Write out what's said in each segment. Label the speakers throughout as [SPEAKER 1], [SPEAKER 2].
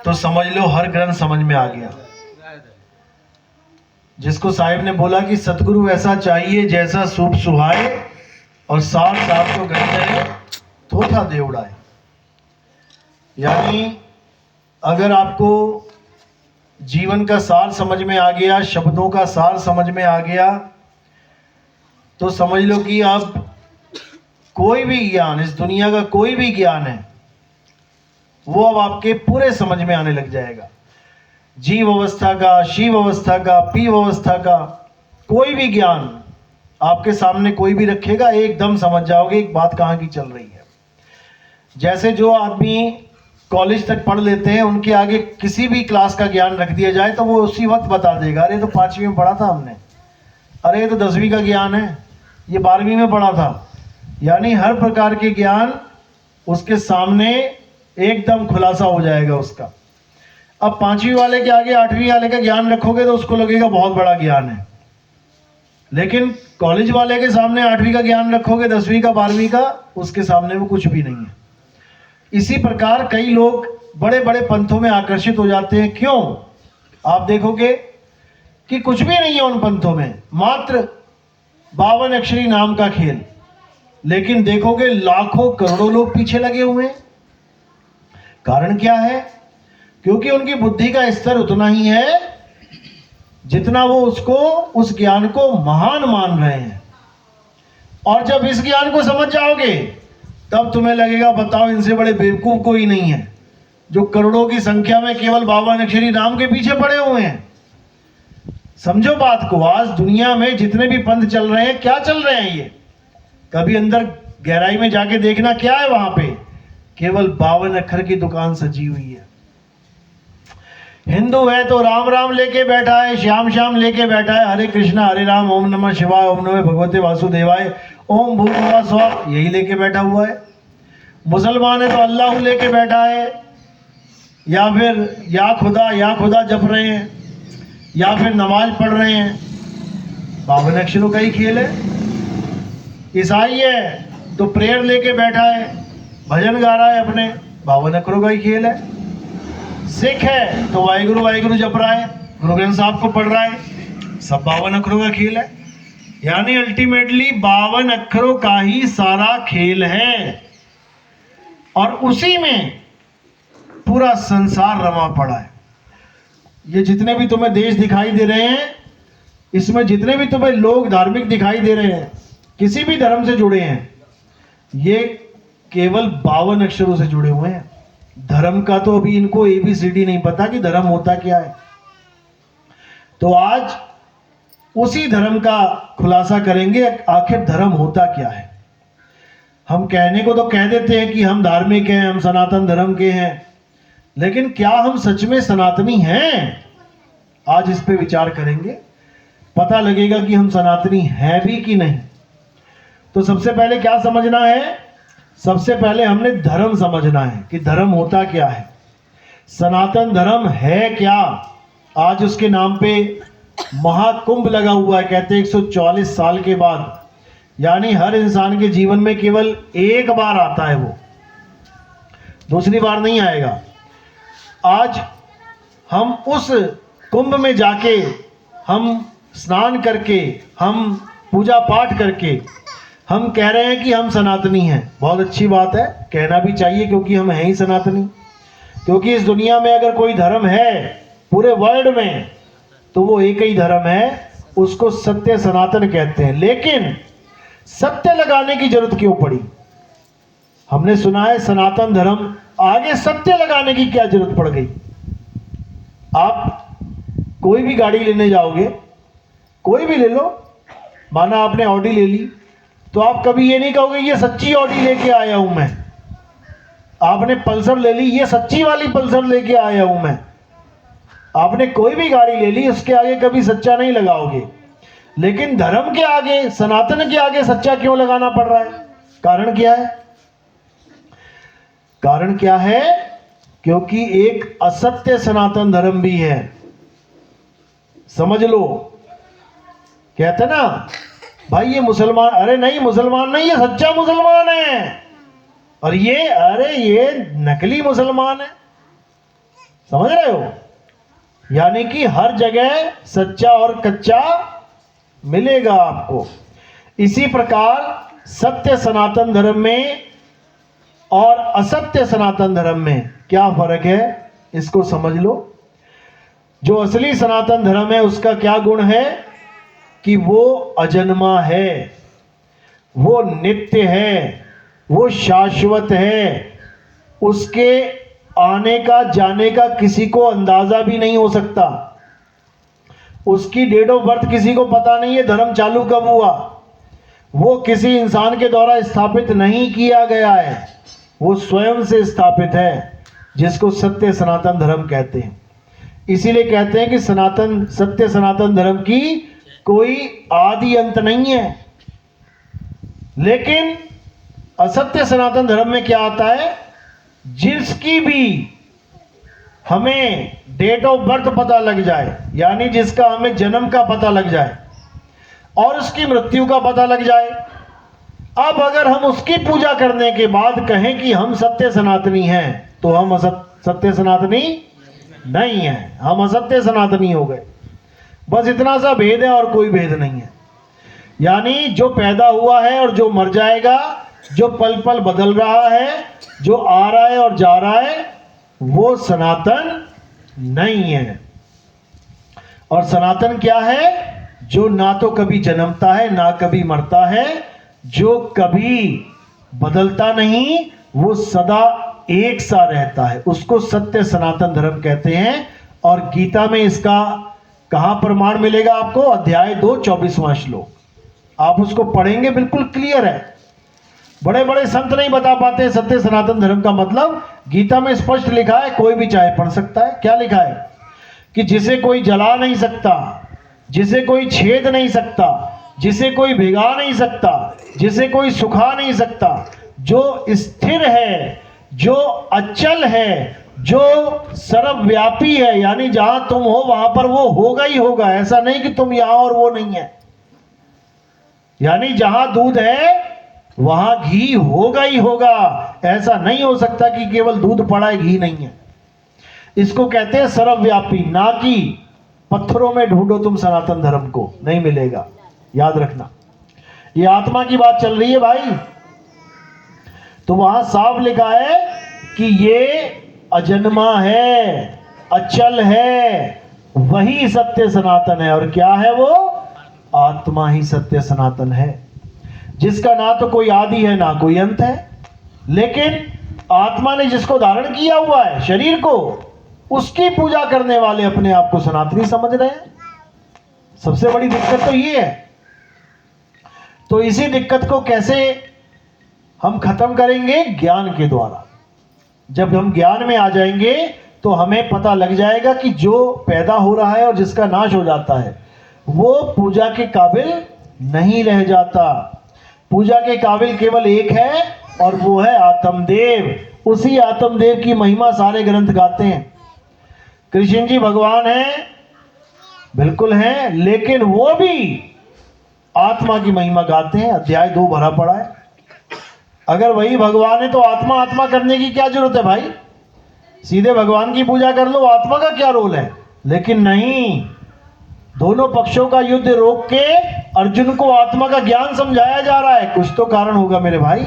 [SPEAKER 1] तो समझ लो हर ग्रंथ समझ में आ गया। जिसको साहिब ने बोला कि सतगुरु ऐसा चाहिए जैसा सूप सुहाए और साथ साथ तो गंजे थोथा दे उड़ाए। यानी अगर आपको जीवन का सार समझ में आ गया, शब्दों का सार समझ में आ गया, तो समझ लो कि अब कोई भी ज्ञान, इस दुनिया का कोई भी ज्ञान है, वो अब आपके पूरे समझ में आने लग जाएगा। जीव अवस्था का, शिव अवस्था का, पीव अवस्था का, कोई भी ज्ञान आपके सामने कोई भी रखेगा, एकदम समझ जाओगे एक बात कहाँ की चल रही है। जैसे जो आदमी कॉलेज तक पढ़ लेते हैं, उनके आगे किसी भी क्लास का ज्ञान रख दिया जाए तो वो उसी वक्त बता देगा, अरे तो 5वीं में पढ़ा था हमने, अरे ये तो 10वीं का ज्ञान है, ये 12वीं में पढ़ा था। यानी हर प्रकार के ज्ञान उसके सामने एकदम खुलासा हो जाएगा उसका। अब 5वीं वाले के आगे 8वीं वाले का ज्ञान रखोगे तो उसको लगेगा बहुत बड़ा ज्ञान है, लेकिन कॉलेज वाले के सामने 8वीं का ज्ञान रखोगे, 10वीं का, 12वीं का, उसके सामने वो कुछ भी नहीं है। इसी प्रकार कई लोग बड़े बड़े पंथों में आकर्षित हो जाते हैं। क्यों? आप देखोगे कि कुछ भी नहीं है उन पंथों में, मात्र 52 अक्षरी नाम का खेल, लेकिन देखोगे लाखों करोड़ों लोग पीछे लगे हुए हैं। कारण क्या है? क्योंकि उनकी बुद्धि का स्तर उतना ही है जितना वो उस ज्ञान को महान मान रहे हैं। और जब इस ज्ञान को समझ जाओगे तब तुम्हें लगेगा बताओ इनसे बड़े बेवकूफ कोई नहीं है, जो करोड़ों की संख्या में केवल 52 अक्षरी नाम के पीछे पड़े हुए हैं। समझो बात को, आज दुनिया में जितने भी पंथ चल रहे हैं, क्या चल रहे हैं ये? कभी अंदर गहराई में जाके देखना क्या है वहां पे? केवल 52 अक्षर की दुकान सजी हुई है। हिंदू है तो राम राम लेके बैठा है, श्याम श्याम लेके बैठा है, हरे कृष्णा हरे राम, ओम नमः शिवाय, ओम नमः भगवते वासुदेवाय, ओम भूर्भुवः स्वः, यही लेके बैठा हुआ है। मुसलमान है तो अल्लाह लेके बैठा है, या फिर या खुदा जप रहे हैं, या फिर नमाज पढ़ रहे हैं। 52 अक्षरों का ही खेल है। ईसाई है तो प्रेयर लेके बैठा है, भजन गा रहा है अपने, 52 अक्षरों का ही खेल है। सिख है तो वाहिगुरु वाहिगुरु जप रहा है, गुरु ग्रंथ साहब को पढ़ रहा है, सब 52 अक्षरों का खेल है। यानी अल्टीमेटली 52 अक्षरों का ही सारा खेल है, और उसी में पूरा संसार रमा पड़ा है। ये जितने भी तुम्हें देश दिखाई दे रहे हैं, इसमें जितने भी तुम्हें लोग धार्मिक दिखाई दे रहे हैं, किसी भी धर्म से जुड़े हैं, ये केवल 52 अक्षरों से जुड़े हुए हैं। धर्म का तो अभी इनको ABCD नहीं पता कि धर्म होता क्या है। तो आज उसी धर्म का खुलासा करेंगे, आखिर धर्म होता क्या है। हम कहने को तो कह देते हैं कि हम धार्मिक हैं, हम सनातन धर्म के हैं, लेकिन क्या हम सच में सनातनी हैं? आज इस पे विचार करेंगे, पता लगेगा कि हम सनातनी हैं भी कि नहीं। तो सबसे पहले क्या समझना है? सबसे पहले हमने धर्म समझना है कि धर्म होता क्या है, सनातन धर्म है क्या। आज उसके नाम पे महाकुंभ लगा हुआ है। कहते 144 साल के बाद, यानी हर इंसान के जीवन में केवल एक बार आता है, वो दूसरी बार नहीं आएगा। आज हम उस कुंभ में जाके, हम स्नान करके, हम पूजा पाठ करके, हम कह रहे हैं कि हम सनातनी हैं। बहुत अच्छी बात है, कहना भी चाहिए, क्योंकि हम हैं ही सनातनी। क्योंकि इस दुनिया में अगर कोई धर्म है पूरे वर्ल्ड में, तो वो एक ही धर्म है, उसको सत्य सनातन कहते हैं। लेकिन सत्य लगाने की जरूरत क्यों पड़ी? हमने सुना है सनातन धर्म, आगे सत्य लगाने की क्या जरूरत पड़ गई? आप कोई भी गाड़ी लेने जाओगे, कोई भी ले लो, माना आपने ऑडी ले ली, तो आप कभी ये नहीं कहोगे ये सच्ची ऑडी लेके आया हूं मैं। आपने पल्सर ले ली, ये सच्ची वाली पल्सर लेके आया हूं मैं। आपने कोई भी गाड़ी ले ली, उसके आगे कभी सच्चा नहीं लगाओगे। लेकिन धर्म के आगे, सनातन के आगे सच्चा क्यों लगाना पड़ रहा है? कारण क्या है? कारण क्या है? क्योंकि एक असत्य सनातन धर्म भी है, समझ लो। कहते ना भाई ये मुसलमान, अरे नहीं मुसलमान नहीं, ये सच्चा मुसलमान है, और ये अरे ये नकली मुसलमान है। समझ रहे हो? यानी कि हर जगह सच्चा और कच्चा मिलेगा आपको। इसी प्रकार सत्य सनातन धर्म में और असत्य सनातन धर्म में क्या फर्क है, इसको समझ लो। जो असली सनातन धर्म है उसका क्या गुण है कि वो अजन्मा है, वो नित्य है, वो शाश्वत है, उसके आने का जाने का किसी को अंदाजा भी नहीं हो सकता, उसकी डेट ऑफ बर्थ किसी को पता नहीं है, धर्म चालू कब हुआ, वो किसी इंसान के द्वारा स्थापित नहीं किया गया है, वो स्वयं से स्थापित है, जिसको सत्य सनातन धर्म कहते हैं। इसीलिए कहते हैं कि सनातन सत्य सनातन धर्म की कोई आदि अंत नहीं है। लेकिन असत्य सनातन धर्म में क्या आता है, जिसकी भी हमें डेट ऑफ बर्थ पता लग जाए, यानी जिसका हमें जन्म का पता लग जाए और उसकी मृत्यु का पता लग जाए, अब अगर हम उसकी पूजा करने के बाद कहें कि हम सत्य सनातनी हैं, तो हम सत्य सनातनी नहीं हैं, हम असत्य सनातनी हो गए। बस इतना सा भेद है और कोई भेद नहीं है। यानी जो पैदा हुआ है और जो मर जाएगा, जो पल पल बदल रहा है, जो आ रहा है और जा रहा है, वो सनातन नहीं है। और सनातन क्या है? जो ना तो कभी जन्मता है ना कभी मरता है, जो कभी बदलता नहीं, वो सदा एक सा रहता है, उसको सत्य सनातन धर्म कहते हैं। और गीता में इसका कहां प्रमाण मिलेगा आपको? अध्याय 2 24वां श्लोक, आप उसको पढ़ेंगे, बिल्कुल क्लियर है। बड़े बड़े संत नहीं बता पाते सत्य सनातन धर्म का मतलब। गीता में स्पष्ट लिखा है, कोई भी चाहे पढ़ सकता है। क्या लिखा है? कि जिसे कोई जला नहीं सकता, जिसे कोई छेद नहीं सकता, जिसे कोई भिगा नहीं सकता, जिसे कोई सुखा नहीं सकता, जो स्थिर है, जो अचल है, जो सर्वव्यापी है, यानी जहां तुम हो वहां पर वो होगा ही होगा, ऐसा नहीं कि तुम यहां और वो नहीं है। यानी जहां दूध है वहां घी होगा ही होगा, ऐसा नहीं हो सकता कि केवल दूध पड़ा है घी नहीं है। इसको कहते हैं सर्वव्यापी। ना कि पत्थरों में ढूंढो तुम सनातन धर्म को, नहीं मिलेगा, याद रखना। ये आत्मा की बात चल रही है भाई। तो वहां साफ लिखा है कि ये अजन्मा है, अचल है, वही सत्य सनातन है। और क्या है वो? आत्मा ही सत्य सनातन है, जिसका ना तो कोई आदि है ना कोई अंत है। लेकिन आत्मा ने जिसको धारण किया हुआ है, शरीर को, उसकी पूजा करने वाले अपने आप को सनातनी समझ रहे हैं। सबसे बड़ी दिक्कत तो ये है। तो इसी दिक्कत को कैसे हम खत्म करेंगे? ज्ञान के द्वारा। जब हम ज्ञान में आ जाएंगे तो हमें पता लग जाएगा कि जो पैदा हो रहा है और जिसका नाश हो जाता है, वो पूजा के काबिल नहीं रह जाता। पूजा के काबिल केवल एक है और वो है आत्मदेव। उसी आत्मदेव की महिमा सारे ग्रंथ गाते हैं। कृष्ण जी भगवान हैं, बिल्कुल हैं, लेकिन वो भी आत्मा की महिमा गाते हैं। अध्याय 2 भरा पड़ा है। अगर वही भगवान है तो आत्मा आत्मा करने की क्या जरूरत है भाई? सीधे भगवान की पूजा कर लो, आत्मा का क्या रोल है? लेकिन नहीं, दोनों पक्षों का युद्ध रोक के अर्जुन को आत्मा का ज्ञान समझाया जा रहा है। कुछ तो कारण होगा मेरे भाई।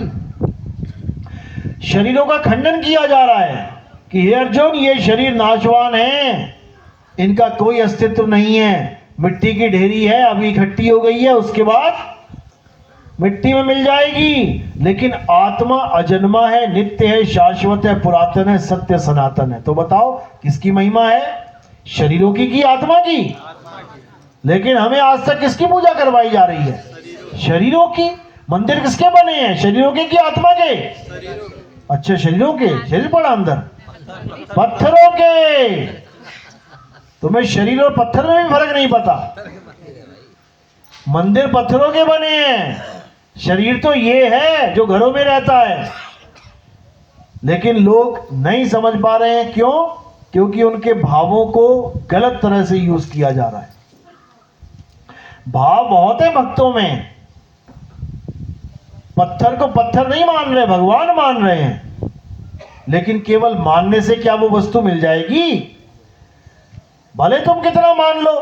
[SPEAKER 1] शरीरों का खंडन किया जा रहा है कि हे अर्जुन, ये शरीर नाशवान है, इनका कोई अस्तित्व नहीं है, मिट्टी की ढेरी है, अभी इकट्ठी हो गई है, उसके बाद मिट्टी में मिल जाएगी। लेकिन आत्मा अजन्मा है, नित्य है, शाश्वत है, पुरातन है, सत्य सनातन है। तो बताओ किसकी महिमा है? शरीरों की आत्मा की? लेकिन हमें आज तक किसकी पूजा करवाई जा रही है? शरीरों की। मंदिर किसके बने हैं? शरीरों के कि आत्मा के? अच्छा, शरीरों के। शरीर पड़ा अंदर, पत्थरों के। तुम्हें शरीर और पत्थर में भी फर्क नहीं पता। मंदिर पत्थरों के बने हैं, शरीर तो ये है जो घरों में रहता है। लेकिन लोग नहीं समझ पा रहे हैं। क्यों? क्योंकि उनके भावों को गलत तरह से यूज किया जा रहा है। भाव बहुत है भक्तों में, पत्थर को पत्थर नहीं मान रहे, भगवान मान रहे हैं। लेकिन केवल मानने से क्या वो वस्तु मिल जाएगी? भले तुम कितना मान लो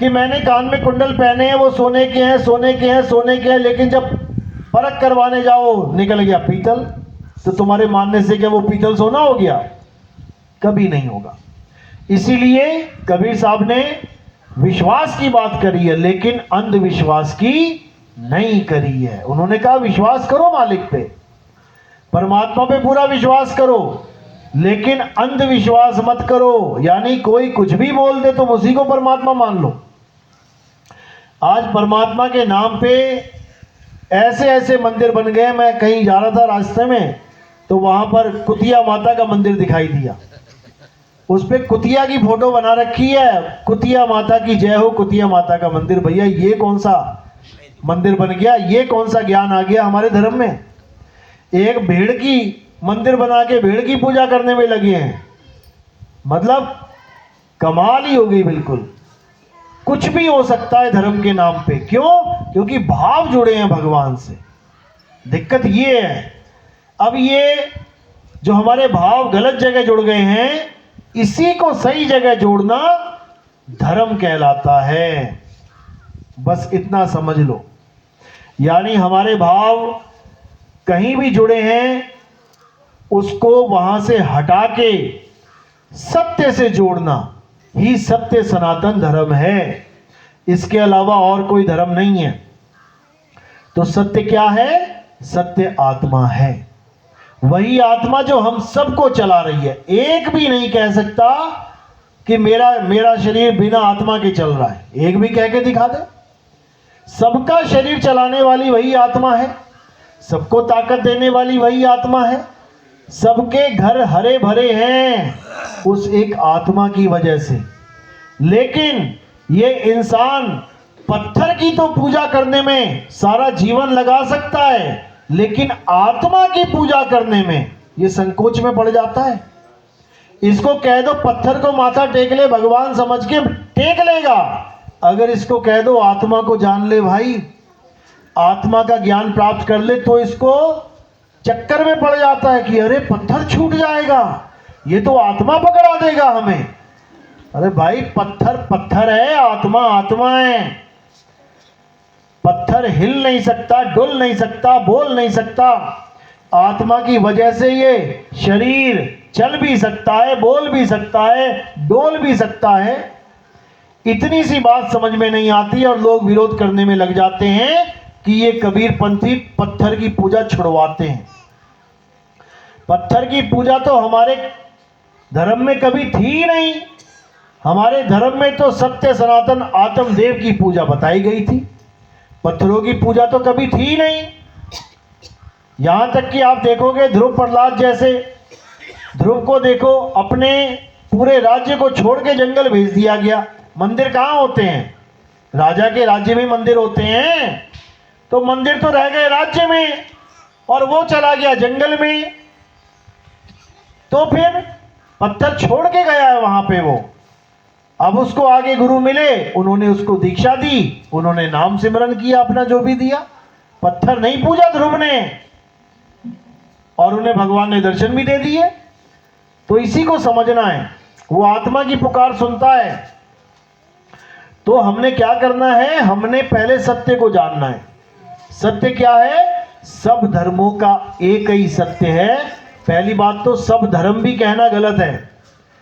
[SPEAKER 1] कि मैंने कान में कुंडल पहने हैं, वो सोने के हैं, सोने के हैं, सोने के हैं, लेकिन जब परख करवाने जाओ निकल गया पीतल, तो तुम्हारे मानने से क्या वो पीतल सोना हो गया? कभी नहीं होगा। इसीलिए कबीर साहब ने विश्वास की बात करी है, लेकिन अंधविश्वास की नहीं करी है। उन्होंने कहा विश्वास करो मालिक पे, परमात्मा पे पूरा विश्वास करो, लेकिन अंधविश्वास मत करो। यानी कोई कुछ भी बोल दे तो उसी को परमात्मा मान लो। आज परमात्मा के नाम पे ऐसे ऐसे मंदिर बन गए। मैं कहीं जा रहा था रास्ते में, तो वहां पर कुतिया माता का मंदिर दिखाई दिया। उस पे कुतिया की फोटो बना रखी है, कुतिया माता की जय हो, कुतिया माता का मंदिर। भैया ये कौन सा मंदिर बन गया? ये कौन सा ज्ञान आ गया हमारे धर्म में? एक भेड़ की मंदिर बना के भेड़ की पूजा करने में लगे हैं। मतलब कमाल ही हो गई बिल्कुल। कुछ भी हो सकता है धर्म के नाम पे। क्यों? क्योंकि भाव जुड़े हैं भगवान से। दिक्कत ये है, अब ये जो हमारे भाव गलत जगह जुड़ गए हैं, इसी को सही जगह जोड़ना धर्म कहलाता है। बस इतना समझ लो। यानी हमारे भाव कहीं भी जुड़े हैं, उसको वहां से हटा के सत्य से जोड़ना ही सत्य सनातन धर्म है। इसके अलावा और कोई धर्म नहीं है। तो सत्य क्या है? सत्य आत्मा है। वही आत्मा जो हम सबको चला रही है। एक भी नहीं कह सकता कि मेरा शरीर बिना आत्मा के चल रहा है। एक भी कह के दिखा दे। सबका शरीर चलाने वाली वही आत्मा है, सबको ताकत देने वाली वही आत्मा है, सबके घर हरे भरे हैं उस एक आत्मा की वजह से। लेकिन ये इंसान पत्थर की तो पूजा करने में सारा जीवन लगा सकता है, लेकिन आत्मा की पूजा करने में ये संकोच में पड़ जाता है। इसको कह दो पत्थर को माथा टेक ले, भगवान समझ के टेक लेगा। अगर इसको कह दो आत्मा को जान ले भाई, आत्मा का ज्ञान प्राप्त कर ले, तो इसको चक्कर में पड़ जाता है कि अरे पत्थर छूट जाएगा, ये तो आत्मा पकड़ा देगा हमें। अरे भाई पत्थर पत्थर है, आत्मा आत्मा है। पत्थर हिल नहीं सकता, डुल नहीं सकता, बोल नहीं सकता। आत्मा की वजह से ये शरीर चल भी सकता है, बोल भी सकता है, डोल भी सकता है। इतनी सी बात समझ में नहीं आती और लोग विरोध करने में लग जाते हैं कि ये कबीर पंथी पत्थर की पूजा छुड़वाते हैं। पत्थर की पूजा तो हमारे धर्म में कभी थी नहीं। हमारे धर्म में तो सत्य सनातन आत्मदेव की पूजा बताई गई थी। पत्थरों की पूजा तो कभी थी नहीं। यहां तक कि आप देखोगे ध्रुव प्रहलाद जैसे, ध्रुव को देखो, अपने पूरे राज्य को छोड़ के जंगल भेज दिया गया। मंदिर कहाँ होते हैं? राजा के राज्य में मंदिर होते हैं। तो मंदिर तो रह गए राज्य में और वो चला गया जंगल में। तो फिर पत्थर छोड़ के गया है वहां पे वो। अब उसको आगे गुरु मिले, उन्होंने उसको दीक्षा दी, उन्होंने नाम सिमरन किया अपना जो भी दिया। पत्थर नहीं पूजा ध्रुव ने, और उन्हें भगवान ने दर्शन भी दे दिए। तो इसी को समझना है, वो आत्मा की पुकार सुनता है। तो हमने क्या करना है? हमने पहले सत्य को जानना है। सत्य क्या है? सब धर्मों का एक ही सत्य है। पहली बात तो सब धर्म भी कहना गलत है,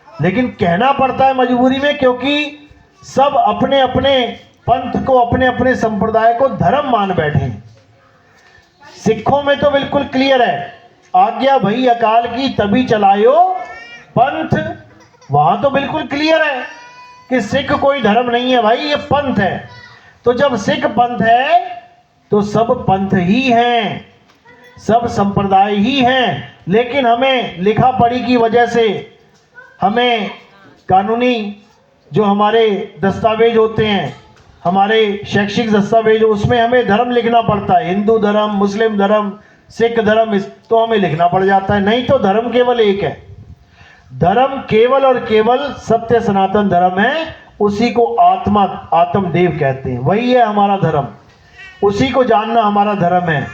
[SPEAKER 1] लेकिन कहना पड़ता है मजबूरी में, क्योंकि सब अपने अपने पंथ को, अपने अपने संप्रदाय को धर्म मान बैठे हैं। सिखों में तो बिल्कुल क्लियर है, आज्ञा भई अकाल की तभी चलायो पंथ। वहां तो बिल्कुल क्लियर है कि सिख कोई धर्म नहीं है भाई, ये पंथ है। तो जब सिख पंथ है तो सब पंथ ही हैं, सब संप्रदाय ही हैं। लेकिन हमें लिखा पढ़ी की वजह से, हमें कानूनी जो हमारे दस्तावेज होते हैं, हमारे शैक्षिक दस्तावेज, उसमें हमें धर्म लिखना पड़ता है। हिंदू धर्म, मुस्लिम धर्म, सिख धर्म, तो हमें लिखना पड़ जाता है। नहीं तो धर्म केवल एक है। धर्म केवल और केवल सत्य सनातन धर्म है। उसी को आत्मा, आत्मदेव कहते हैं। वही है हमारा धर्म। उसी को जानना हमारा धर्म है।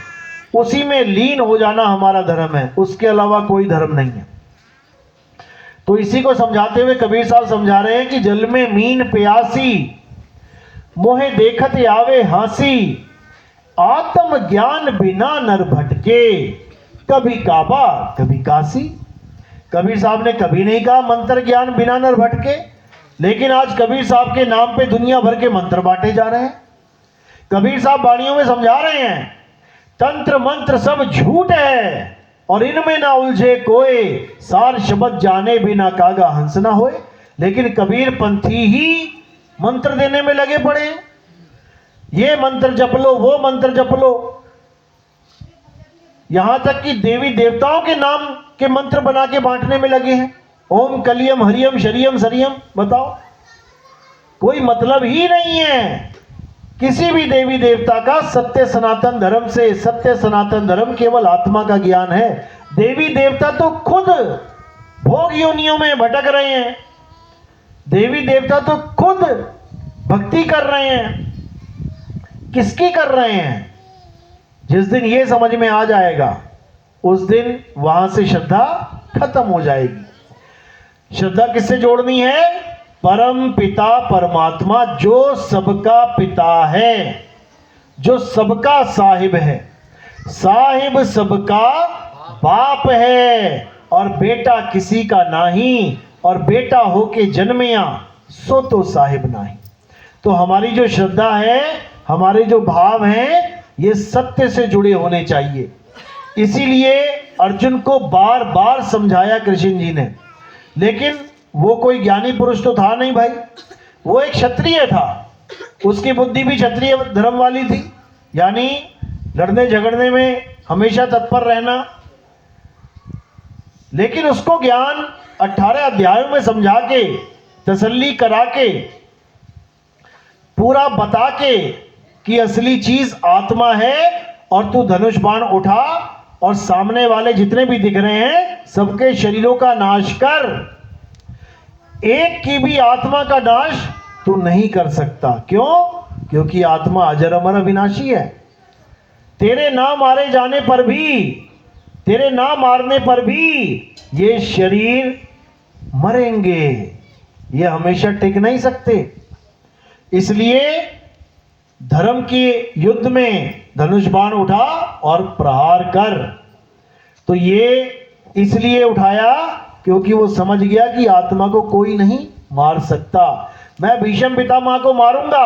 [SPEAKER 1] उसी में लीन हो जाना हमारा धर्म है, उसके अलावा कोई धर्म नहीं है। तो इसी को समझाते हुए कबीर साहब समझा रहे हैं कि जल में मीन प्यासी, मोहे देखत आवे हासी, आत्म ज्ञान बिना नर भटके, कभी काबा कभी काशी। कबीर साहब ने कभी नहीं कहा मंत्र ज्ञान बिना नर भटके, लेकिन आज कबीर साहब के नाम पे दुनिया भर के मंत्र बांटे जा रहे हैं। कबीर साहब वाणियों में समझा रहे हैं तंत्र मंत्र सब झूठ है और इनमें ना उलझे कोई, सार शब्द जाने बिना कागा हंस ना होए। लेकिन कबीर पंथी ही मंत्र देने में लगे पड़े हैं, ये मंत्र जप लो, वो मंत्र जप लो, यहां तक कि देवी देवताओं के नाम के मंत्र बना के बांटने में लगे हैं। ओम कलियम हरियम शरियम सरियम, बताओ कोई मतलब ही नहीं है किसी भी देवी देवता का। सत्य सनातन धर्म से, सत्य सनातन धर्म केवल आत्मा का ज्ञान है। देवी देवता तो खुद भोग योनियों में भटक रहे हैं, देवी देवता तो खुद भक्ति कर रहे हैं। किसकी कर रहे हैं? जिस दिन ये समझ में आ जाएगा उस दिन वहां से श्रद्धा खत्म हो जाएगी। श्रद्धा किससे जोड़नी है? परम पिता परमात्मा जो सबका पिता है, जो सबका साहिब है। साहिब सबका बाप है और बेटा किसी का नहीं, और बेटा होके जन्मिया सो तो साहिब नहीं। तो हमारी जो श्रद्धा है, हमारे जो भाव हैं, ये सत्य से जुड़े होने चाहिए। इसीलिए अर्जुन को बार बार समझाया कृष्ण जी ने, लेकिन वो कोई ज्ञानी पुरुष तो था नहीं भाई, वो एक क्षत्रिय था। उसकी बुद्धि भी क्षत्रिय धर्म वाली थी, यानी लड़ने झगड़ने में हमेशा तत्पर रहना। लेकिन उसको ज्ञान 18 अध्यायों में समझा के, तसल्ली करा के, पूरा बता के कि असली चीज आत्मा है और तू धनुष बाण उठा और सामने वाले जितने भी दिख रहे हैं सबके शरीरों का नाश कर। एक की भी आत्मा का नाश तू नहीं कर सकता। क्यों? क्योंकि आत्मा अजर अमर अविनाशी है। तेरे ना मारे जाने पर भी, तेरे ना मारने पर भी ये शरीर मरेंगे, ये हमेशा टिक नहीं सकते। इसलिए धर्म के युद्ध में धनुष बाण उठा और प्रहार कर। तो ये इसलिए उठाया क्योंकि वो समझ गया कि आत्मा को कोई नहीं मार सकता। मैं भीष्म पितामह को मारूंगा,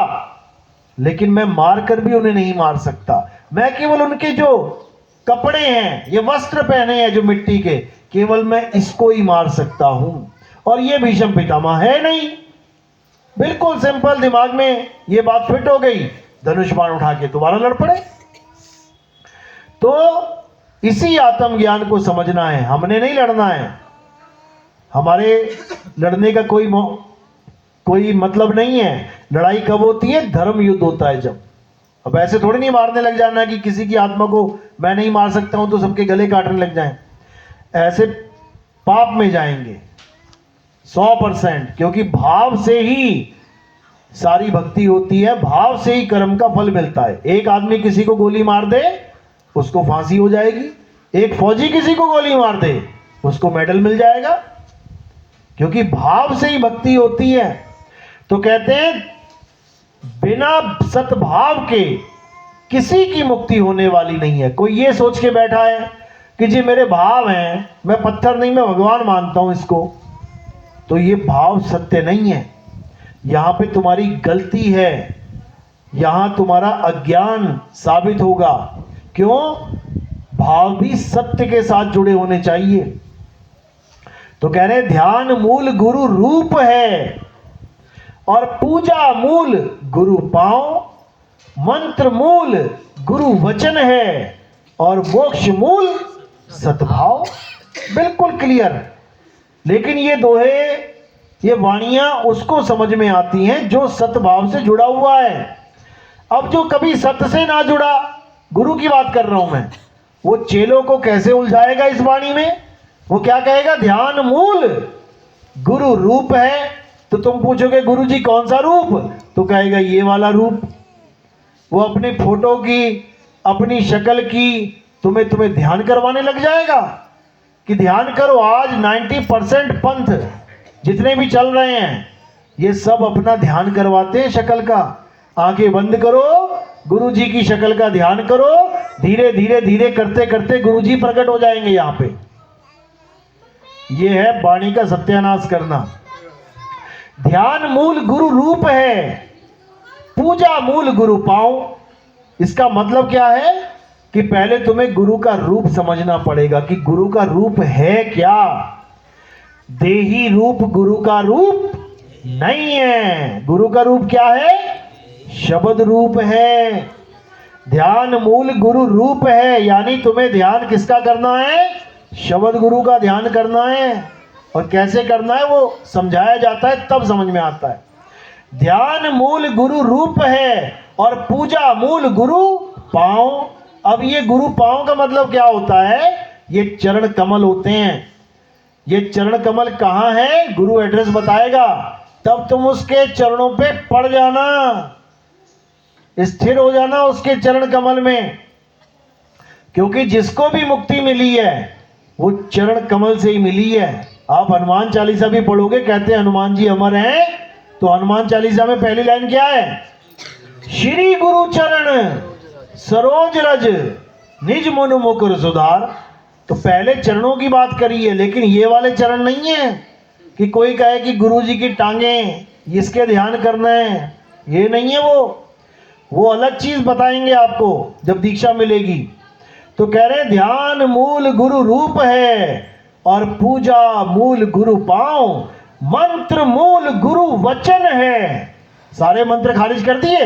[SPEAKER 1] लेकिन मैं मार कर भी उन्हें नहीं मार सकता। मैं केवल उनके जो कपड़े हैं, ये वस्त्र पहने हैं जो मिट्टी के, केवल मैं इसको ही मार सकता हूं। और ये भीष्म पितामह है नहीं। बिल्कुल सिंपल, दिमाग में ये बात फिट हो गई, धनुष बाण उठा के दोबारा लड़ पड़े। तो इसी आत्मज्ञान को समझना है, हमने नहीं लड़ना है। हमारे लड़ने का कोई मतलब नहीं है। लड़ाई कब होती है? धर्म युद्ध होता है जब। अब ऐसे थोड़ी नहीं मारने लग जाना कि किसी की आत्मा को मैं नहीं मार सकता हूं तो सबके गले काटने लग जाएं। ऐसे पाप में जाएंगे 100%, क्योंकि भाव से ही सारी भक्ति होती है, भाव से ही कर्म का फल मिलता है। एक आदमी किसी को गोली मार दे उसको फांसी हो जाएगी, एक फौजी किसी को गोली मार दे उसको मेडल मिल जाएगा, क्योंकि भाव से ही भक्ति होती है। तो कहते हैं बिना सद्भाव के किसी की मुक्ति होने वाली नहीं है। कोई ये सोच के बैठा है कि जी मेरे भाव हैं, मैं पत्थर नहीं मैं भगवान मानता हूं इसको, तो ये भाव सत्य नहीं है। यहां पे तुम्हारी गलती है, यहां तुम्हारा अज्ञान साबित होगा। क्यों? भाव भी सत्य के साथ जुड़े होने चाहिए। तो कह रहे ध्यान मूल गुरु रूप है और पूजा मूल गुरु पांव, मंत्र मूल गुरु वचन है और मोक्ष मूल सद्भाव। बिल्कुल क्लियर। लेकिन ये दोहे, ये वाणियां उसको समझ में आती हैं जो सद्भाव से जुड़ा हुआ है। अब जो कभी सत्य से ना जुड़ा, गुरु की बात कर रहा हूं मैं, वो चेलों को कैसे उलझाएगा इस वाणी में? वो क्या कहेगा? ध्यान मूल गुरु रूप है। तो तुम पूछोगे गुरु जी कौन सा रूप? तो कहेगा ये वाला रूप। वो अपनी फोटो की, अपनी शक्ल की, तुम्हें ध्यान करवाने लग जाएगा कि ध्यान करो। आज 90% पंथ जितने भी चल रहे हैं ये सब अपना ध्यान करवाते हैं शक्ल का। आंखें बंद करो, गुरु जी की शक्ल का ध्यान करो, धीरे धीरे धीरे करते करते गुरु जी प्रकट हो जाएंगे यहाँ पे। ये है वाणी का सत्यानाश करना। ध्यान मूल गुरु रूप है, पूजा मूल गुरु पांव। इसका मतलब क्या है कि पहले तुम्हें गुरु का रूप समझना पड़ेगा कि गुरु का रूप है क्या। देही रूप गुरु का रूप नहीं है। गुरु का रूप क्या है? शब्द रूप है। ध्यान मूल गुरु रूप है, यानी तुम्हें ध्यान किसका करना है? शब्द गुरु का ध्यान करना है। और कैसे करना है वो समझाया जाता है, तब समझ में आता है। ध्यान मूल गुरु रूप है और पूजा मूल गुरु पांव। अब ये गुरु पांव का मतलब क्या होता है? ये चरण कमल होते हैं। ये चरण कमल कहाँ है? गुरु एड्रेस बताएगा, तब तुम उसके चरणों पे पड़ जाना, स्थिर हो जाना उसके चरण कमल में। क्योंकि जिसको भी मुक्ति मिली है वो चरण कमल से ही मिली है। आप हनुमान चालीसा भी पढ़ोगे, कहते हैं हनुमान जी अमर हैं, तो हनुमान चालीसा में पहली लाइन क्या है? श्री गुरु चरण सरोज रज निज मन मुकुर सुधार। तो पहले चरणों की बात करी है, लेकिन ये वाले चरण नहीं है कि कोई कहे कि गुरु जी की टांगें इसके ध्यान करना है, ये नहीं है। वो अलग चीज बताएंगे आपको जब दीक्षा मिलेगी। तो कह रहे हैं ध्यान मूल गुरु रूप है और पूजा मूल गुरु पांव, मंत्र मूल गुरु वचन है। सारे मंत्र खारिज कर दिए।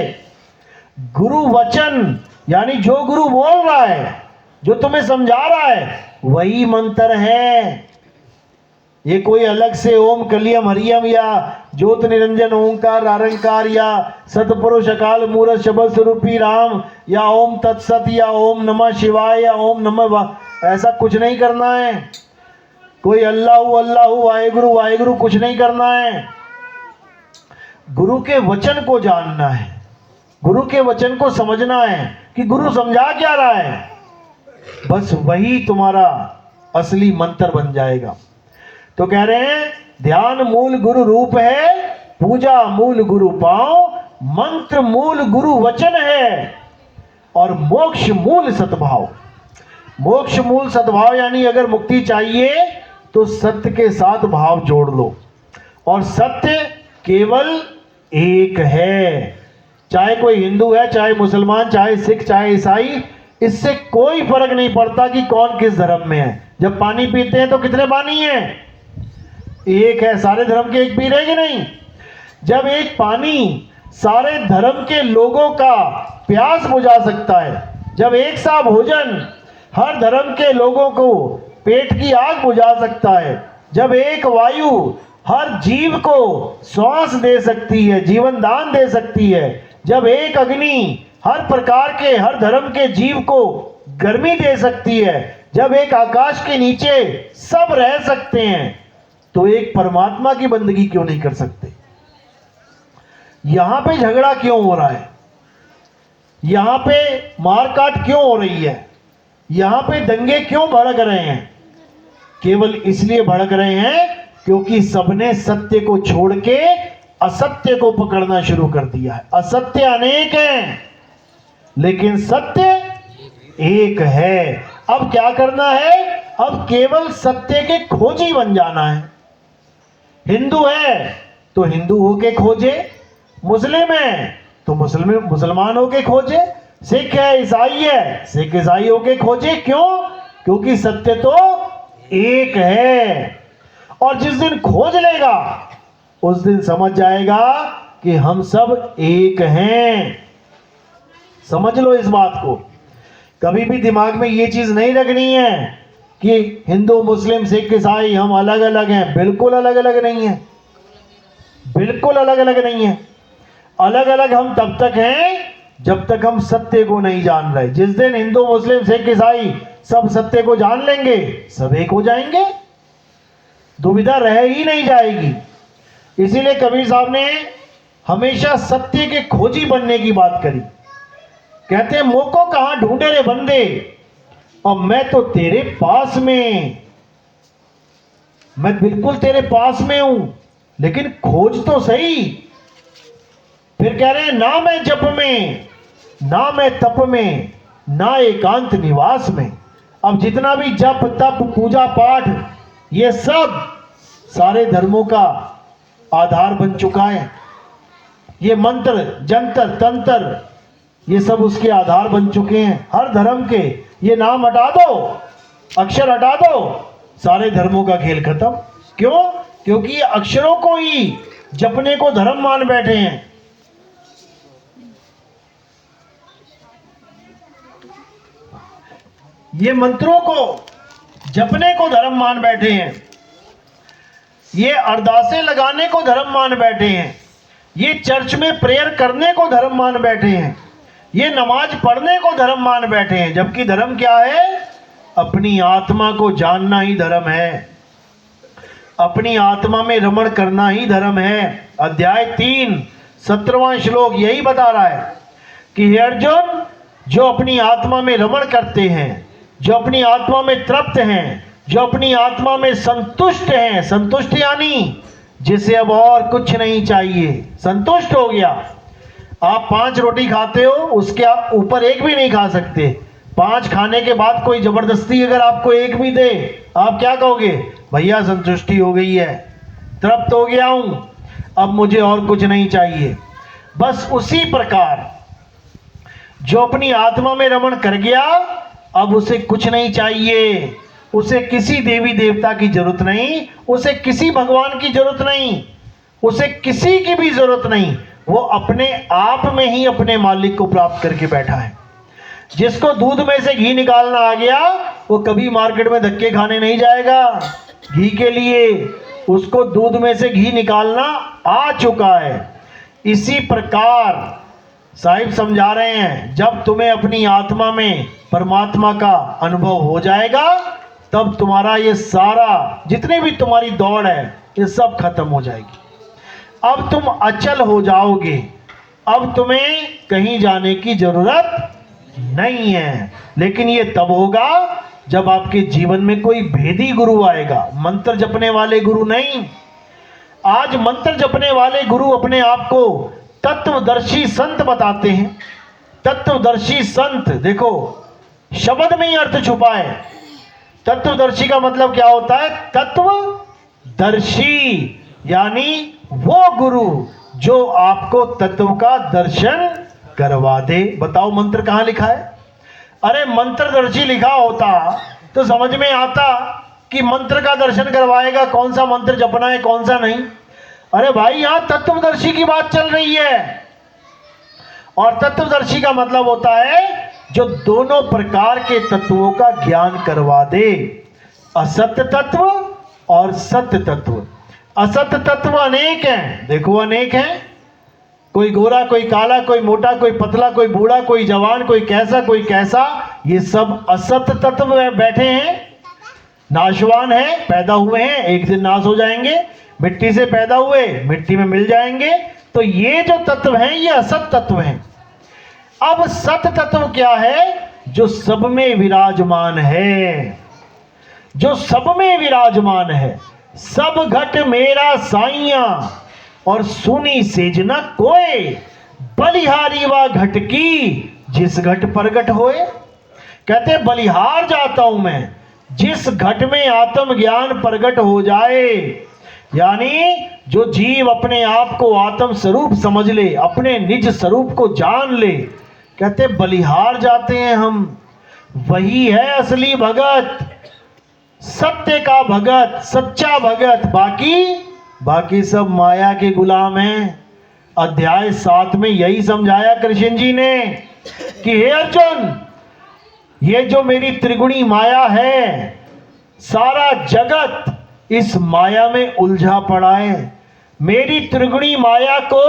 [SPEAKER 1] गुरु वचन यानी जो गुरु बोल रहा है, जो तुम्हें समझा रहा है, वही मंत्र है। ये कोई अलग से ओम कलियम हरियम या ज्योत निरंजन ओंकार आरंकार या सतपुरुष अकाल मूरत शब्द स्वरूपी राम या ओम तत्सत या ओम नमः शिवाय या ओम नमः, ऐसा कुछ नहीं करना है। कोई अल्लाह अल्लाह वाहेगुरु वाहेगुरु कुछ नहीं करना है। गुरु के वचन को जानना है, गुरु के वचन को समझना है कि गुरु समझा क्या रहा है। बस वही तुम्हारा असली मंत्र बन जाएगा। तो कह रहे हैं ध्यान मूल गुरु रूप है, पूजा मूल गुरु पांव, मंत्र मूल गुरु वचन है और मोक्ष मूल सद्भाव। मोक्ष मूल सद्भाव यानी अगर मुक्ति चाहिए तो सत्य के साथ भाव जोड़ लो। और सत्य केवल एक है। चाहे कोई हिंदू है, चाहे मुसलमान, चाहे सिख, चाहे ईसाई, इससे कोई फर्क नहीं पड़ता कि कौन किस धर्म में है। जब पानी पीते हैं तो कितने पानी हैं? एक है। सारे धर्म के एक पी रहे कि नहीं? जब एक पानी सारे धर्म के लोगों का प्यास बुझा सकता है, जब एक सा भोजन हर धर्म के लोगों को पेट की आग बुझा सकता है, जब एक वायु हर जीव को श्वास दे सकती है, जीवन दान दे सकती है, जब एक अग्नि हर प्रकार के हर धर्म के जीव को गर्मी दे सकती है, जब एक आकाश के नीचे सब रह सकते हैं, तो एक परमात्मा की बंदगी क्यों नहीं कर सकते? यहां पे झगड़ा क्यों हो रहा है? यहां पे मारकाट क्यों हो रही है? यहां पे दंगे क्यों भड़क रहे हैं? केवल इसलिए भड़क रहे हैं क्योंकि सबने सत्य को छोड़ के असत्य को पकड़ना शुरू कर दिया है। असत्य अनेक हैं लेकिन सत्य एक है। अब क्या करना है? अब केवल सत्य के खोजी बन जाना है। हिंदू है तो हिंदू होके खोजे, मुस्लिम है तो मुसलमान होके खोजे, सिख है ईसाई है सिख ईसाई होके खोजे। क्यों? क्योंकि सत्य तो एक है। और जिस दिन खोज लेगा उस दिन समझ जाएगा कि हम सब एक हैं। समझ लो इस बात को। कभी भी दिमाग में ये चीज नहीं रखनी है कि हिंदू मुस्लिम सिख ईसाई हम अलग अलग हैं। बिल्कुल अलग अलग नहीं है, बिल्कुल अलग अलग नहीं है। अलग अलग हम तब तक हैं जब तक हम सत्य को नहीं जान रहे। जिस दिन हिंदू मुस्लिम सिख ईसाई सब सत्य को जान लेंगे, सब एक हो जाएंगे, दुविधा रह ही नहीं जाएगी। इसीलिए कबीर साहब ने हमेशा सत्य के खोजी बनने की बात करी। कहते हैं मोको कहां ढूंढे रे बंदे, और मैं तो तेरे पास में, मैं बिल्कुल तेरे पास में हूं, लेकिन खोज तो सही। फिर कह रहे हैं ना मैं जप में, ना मैं तप में, ना एकांत निवास में। अब जितना भी जप तप पूजा पाठ ये सब सारे धर्मों का आधार बन चुका है। ये मंत्र जंतर तंत्र ये सब उसके आधार बन चुके हैं हर धर्म के। ये नाम हटा दो, अक्षर हटा दो, सारे धर्मों का खेल खत्म। क्यों? क्योंकि अक्षरों को ही जपने को धर्म मान बैठे हैं। ये मंत्रों को जपने को धर्म मान बैठे हैं, ये अरदासें लगाने को धर्म मान बैठे हैं, ये चर्च में प्रेयर करने को धर्म मान बैठे हैं, ये नमाज पढ़ने को धर्म मान बैठे हैं। जबकि धर्म क्या है? अपनी आत्मा को जानना ही धर्म है, अपनी आत्मा में रमण करना ही धर्म है। अध्याय 3 17वां श्लोक यही बता रहा है कि हे अर्जुन, जो अपनी आत्मा में रमण करते हैं, जो अपनी आत्मा में तृप्त हैं, जो अपनी आत्मा में संतुष्ट हैं, संतुष्ट यानी जिसे अब और कुछ नहीं चाहिए, संतुष्ट हो गया। आप 5 रोटी खाते हो, उसके ऊपर एक भी नहीं खा सकते। 5 खाने के बाद कोई जबरदस्ती अगर आपको एक भी दे, आप क्या कहोगे? भैया संतुष्टि हो गई है, तृप्त हो गया हूं, अब मुझे और कुछ नहीं चाहिए। बस उसी प्रकार जो अपनी आत्मा में रमण कर गया, अब उसे कुछ नहीं चाहिए, उसे किसी देवी देवता की जरूरत नहीं, उसे किसी भगवान की जरूरत नहीं, उसे किसी की भी जरूरत नहीं। वो अपने आप में ही अपने मालिक को प्राप्त करके बैठा है। जिसको दूध में से घी निकालना आ गया, वो कभी मार्केट में धक्के खाने नहीं जाएगा घी के लिए, उसको दूध में से घी निकालना आ चुका है। इसी प्रकार साहिब समझा रहे हैं, जब तुम्हें अपनी आत्मा में परमात्मा का अनुभव हो जाएगा, तब तुम्हारा ये सारा जितने भी तुम्हारी दौड़ है ये सब खत्म हो जाएगी। अब तुम अचल हो जाओगे, अब तुम्हें कहीं जाने की जरूरत नहीं है। लेकिन ये तब होगा जब आपके जीवन में कोई भेदी गुरु आएगा, मंत्र जपने वाले गुरु नहीं। आज मंत्र जपने वाले गुरु अपने आप को तत्वदर्शी संत बताते हैं। तत्वदर्शी संत, देखो शब्द में ही अर्थ छुपा है। तत्वदर्शी का मतलब क्या होता है? तत्वदर्शी यानी वो गुरु जो आपको तत्व का दर्शन करवा दे। बताओ मंत्र कहां लिखा है? अरे मंत्रदर्शी लिखा होता तो समझ में आता कि मंत्र का दर्शन करवाएगा, कौन सा मंत्र जपना है कौन सा नहीं। अरे भाई यहां तत्वदर्शी की बात चल रही है, और तत्वदर्शी का मतलब होता है जो दोनों प्रकार के तत्वों का ज्ञान करवा दे, असत्य तत्व और सत्य तत्व। असत्य तत्व अनेक हैं, देखो अनेक हैं, कोई गोरा कोई काला, कोई मोटा कोई पतला, कोई बूढ़ा कोई जवान, कोई कैसा, ये सब असत्य तत्व बैठे हैं, नाशवान है, पैदा हुए हैं, एक दिन नाश हो जाएंगे, मिट्टी से पैदा हुए मिट्टी में मिल जाएंगे। तो ये जो तत्व हैं ये असत तत्व हैं। अब सत तत्व क्या है? जो सब में विराजमान है, जो सब में विराजमान है। सब घट मेरा साइया और सुनी सेज न कोय, बलिहारी वा घट की जिस घट प्रगट होए। कहते बलिहार जाता हूं मैं जिस घट में आत्म ज्ञान प्रगट हो जाए, यानी जो जीव अपने आप को आत्म स्वरूप समझ ले, अपने निज स्वरूप को जान ले, कहते बलिहार जाते हैं हम। वही है असली भगत, सत्य का भगत, सच्चा भगत। बाकी सब माया के गुलाम हैं। अध्याय 7 में यही समझाया कृष्ण जी ने कि हे अर्जुन, ये जो मेरी त्रिगुणी माया है, सारा जगत इस माया में उलझा पड़ा है। मेरी त्रिगुणी माया को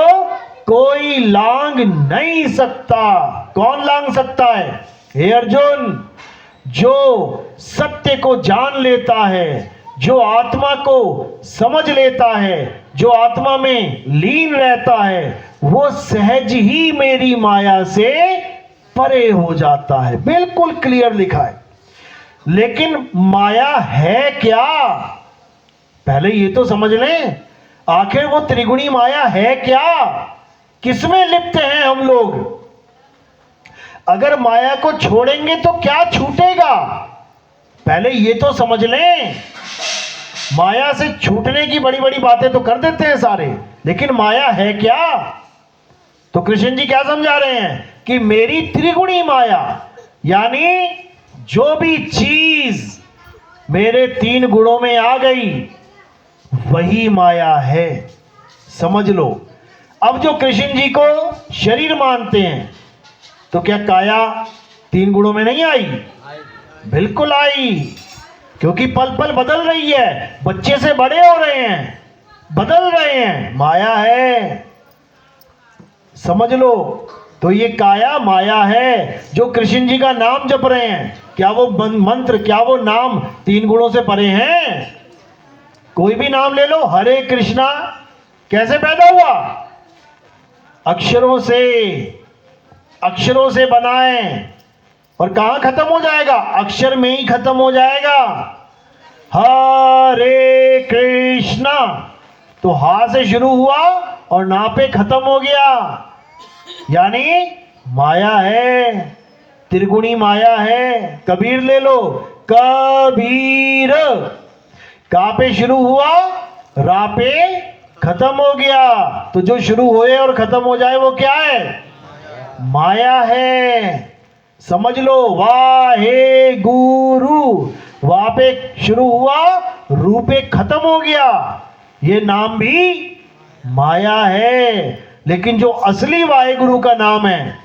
[SPEAKER 1] कोई लांग नहीं सकता। कौन लांग सकता है? हे अर्जुन, जो सत्य को जान लेता है, जो आत्मा को समझ लेता है, जो आत्मा में लीन रहता है, वो सहज ही मेरी माया से परे हो जाता है। बिल्कुल क्लियर लिखा है। लेकिन माया है क्या, पहले ये तो समझ लें। आखिर वो त्रिगुणी माया है क्या, किसमें लिप्त हैं हम लोग। अगर माया को छोड़ेंगे तो क्या छूटेगा, पहले ये तो समझ लें। माया से छूटने की बड़ी बड़ी बातें तो कर देते हैं सारे, लेकिन माया है क्या। तो कृष्ण जी क्या समझा रहे हैं कि मेरी त्रिगुणी माया, यानी जो भी चीज मेरे 3 गुणों में आ गई वही माया है, समझ लो। अब जो कृष्ण जी को शरीर मानते हैं, तो क्या काया 3 गुणों में नहीं आई, बिल्कुल आई, क्योंकि पल पल बदल रही है, बच्चे से बड़े हो रहे हैं, बदल रहे हैं, माया है, समझ लो। तो ये काया माया है। जो कृष्ण जी का नाम जप रहे हैं, क्या वो मंत्र, क्या वो नाम 3 गुणों से परे हैं। कोई भी नाम ले लो, हरे कृष्णा कैसे पैदा हुआ, अक्षरों से, अक्षरों से बनाए, और कहां खत्म हो जाएगा, अक्षर में ही खत्म हो जाएगा। हरे कृष्णा, तो हा से शुरू हुआ और ना पे खत्म हो गया, यानी माया है, त्रिगुणी माया है। कबीर ले लो, कबीर, का पे शुरू हुआ, रा पे खत्म हो गया। तो जो शुरू होए और खत्म हो जाए वो क्या है, माया है, समझ लो। वाहे गुरु, वहां पे शुरू हुआ, रू पे खत्म हो गया, ये नाम भी माया है। लेकिन जो असली वाहेगुरु का नाम है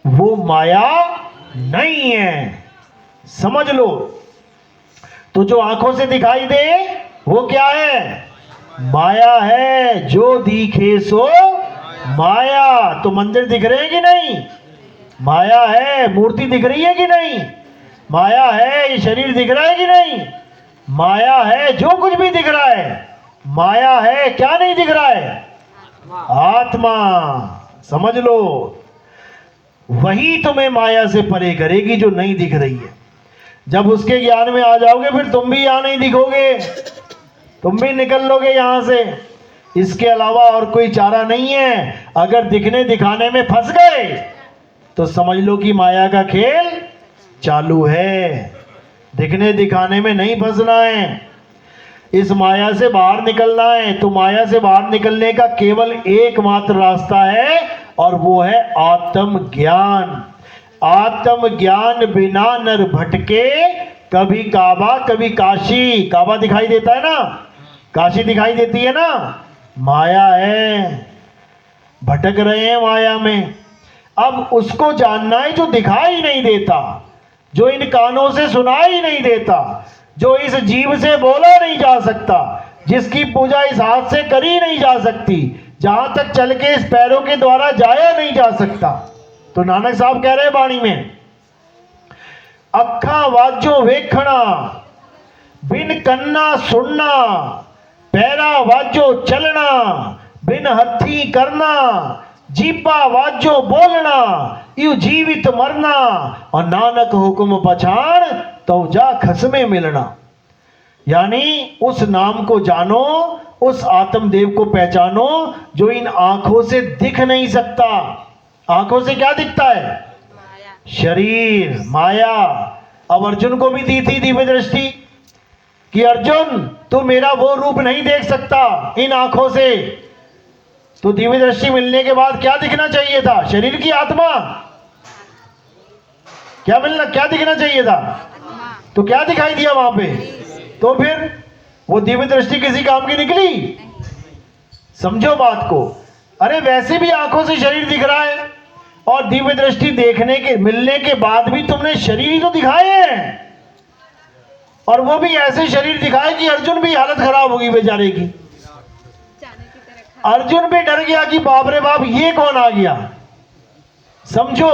[SPEAKER 1] वो माया नहीं है, समझ लो। तो जो आंखों से दिखाई दे वो क्या है, माया है। जो दिखे सो माया। तो मंदिर दिख रहे हैं कि नहीं, माया है। मूर्ति दिख रही है कि नहीं, माया है। ये शरीर दिख रहा है कि नहीं, माया है। जो कुछ भी दिख रहा है माया है। क्या नहीं दिख रहा है, आत्मा, समझ लो। वही तुम्हें माया से परे करेगी जो नहीं दिख रही है। जब उसके ज्ञान में आ जाओगे फिर तुम भी यहां नहीं दिखोगे, तुम भी निकल लोगे यहां से। इसके अलावा और कोई चारा नहीं है। अगर दिखने दिखाने में फंस गए तो समझ लो कि माया का खेल चालू है। दिखने दिखाने में नहीं फंसना है, इस माया से बाहर निकलना है। तो माया से बाहर निकलने का केवल एकमात्र रास्ता है, और वो है आत्मज्ञान। आत्मज्ञान बिना नर भटके, कभी काबा कभी काशी। काबा दिखाई देता है ना, काशी दिखाई देती है ना, माया है, भटक रहे हैं माया में। अब उसको जानना है जो दिखाई नहीं देता, जो इन कानों से सुनाई नहीं देता, जो इस जीव से बोला नहीं जा सकता, जिसकी पूजा इस हाथ से करी नहीं जा सकती, जहां तक चल के इस पैरों के द्वारा जाया नहीं जा सकता। तो नानक साहब कह रहे बाणी में, अखा वाजो वेखना, बिन कन्ना सुनना, पैरा वाजो चलना, बिन हथी करना, जीपा वाजो बोलना, यू जीवित मरना, और नानक हुक्म पछाण तो जा खसमे मिलना। यानी उस नाम को जानो, उस आत्मदेव को पहचानो जो इन आंखों से दिख नहीं सकता। आंखों से क्या दिखता है, माया। शरीर, माया। अब अर्जुन को भी दी थी दिव्य दृष्टि कि अर्जुन तू मेरा वो रूप नहीं देख सकता इन आंखों से। तो दिव्य दृष्टि मिलने के बाद क्या दिखना चाहिए था, शरीर की आत्मा, क्या मिलना, क्या दिखना चाहिए था, तो क्या दिखाई दिया वहां पे। तो फिर वो दिव्य दृष्टि किसी काम की निकली, समझो बात को। अरे वैसे भी आंखों से शरीर दिख रहा है, और दिव्य दृष्टि देखने के मिलने के बाद भी तुमने शरीर ही तो दिखाए हैं, और वो भी ऐसे शरीर दिखाए कि अर्जुन भी हालत खराब होगी बेचारे की। अर्जुन भी डर गया कि बाप रे बाप ये कौन आ गया। समझो,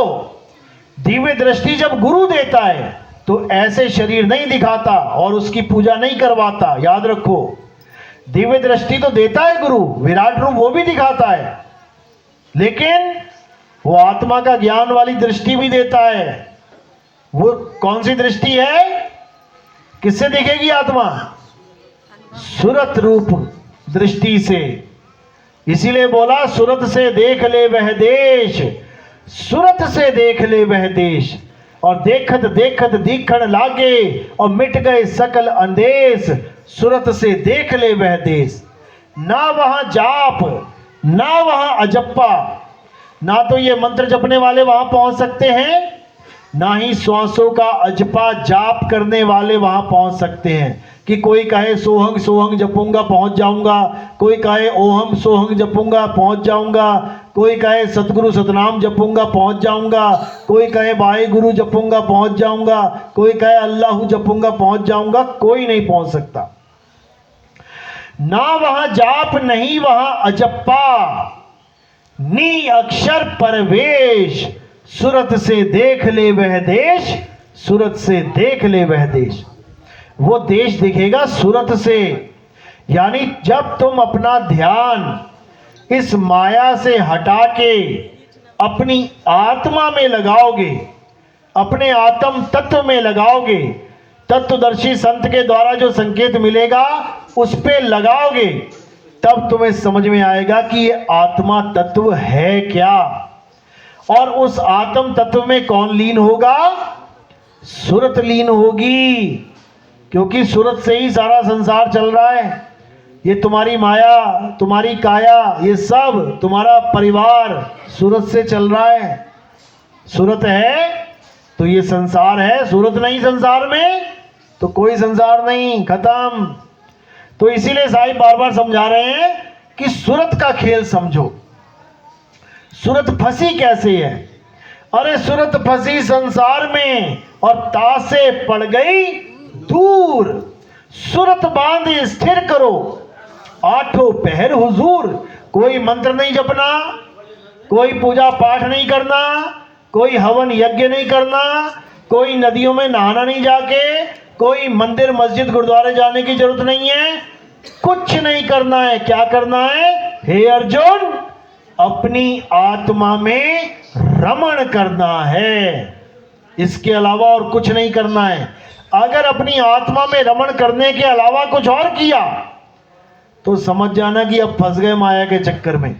[SPEAKER 1] दिव्य दृष्टि जब गुरु देता है तो ऐसे शरीर नहीं दिखाता और उसकी पूजा नहीं करवाता। याद रखो, दिव्य दृष्टि तो देता है गुरु, विराट रूप वो भी दिखाता है, लेकिन वो आत्मा का ज्ञान वाली दृष्टि भी देता है। वो कौन सी दृष्टि है, किससे दिखेगी आत्मा? सुरत रूप दृष्टि से। इसीलिए बोला सुरत से देख ले वह देश, सुरत से देख ले वह देश। और देखत देखत दीखण लागे और मिट गए सकल अंदेश, सुरत से देख ले वह देश। ना वहां जाप ना वहां अजप्पा, ना तो ये मंत्र जपने वाले वहां पहुंच सकते हैं, ना ही श्वासों का अजपा जाप करने वाले वहां पहुंच सकते हैं। कि कोई कहे सोहंग सोहंग जपूंगा पहुंच जाऊंगा, कोई कहे ओहम सोहंग जपूंगा पहुंच जाऊंगा, कोई कहे सतगुरु सतनाम जपूंगा पहुंच जाऊंगा, कोई कहे वाहे गुरु जपूंगा पहुंच जाऊंगा, कोई कहे अल्लाह जपूंगा पहुंच जाऊंगा। कोई नहीं पहुंच सकता। ना वहां जाप नहीं वहां अजप्पा, नी अक्षर परवेश, सुरत से देख ले वह देश, सुरत से देख ले वह देश। वो देश दिखेगा सुरत से। यानी जब तुम अपना ध्यान इस माया से हटा के अपनी आत्मा में लगाओगे, अपने आत्म तत्व में लगाओगे, तत्वदर्शी संत के द्वारा जो संकेत मिलेगा उस पे लगाओगे, तब तुम्हें समझ में आएगा कि ये आत्मा तत्व है क्या। और उस आत्म तत्व में कौन लीन होगा? सुरत लीन होगी। क्योंकि सुरत से ही सारा संसार चल रहा है। ये तुम्हारी माया, तुम्हारी काया, ये सब तुम्हारा परिवार सुरत से चल रहा है। सुरत है तो ये संसार है, सुरत नहीं संसार में तो कोई संसार नहीं, खत्म। तो इसीलिए साईं बार बार समझा रहे हैं कि सुरत का खेल समझो। सुरत फंसी कैसे है? अरे सुरत फंसी संसार में और तासे पड़ गई दूर। सुरत बांध स्थिर करो, आठों पहर हुजूर। कोई मंत्र नहीं जपना, कोई पूजा पाठ नहीं करना, कोई हवन यज्ञ नहीं करना, कोई नदियों में नहाना नहीं जाके, कोई मंदिर मस्जिद गुरुद्वारे जाने की जरूरत नहीं है। कुछ नहीं करना है। क्या करना है? हे अर्जुन, अपनी आत्मा में रमण करना है। इसके अलावा और कुछ नहीं करना है। अगर अपनी आत्मा में रमण करने के अलावा कुछ और किया तो समझ जाना कि अब फंस गए माया के चक्कर में।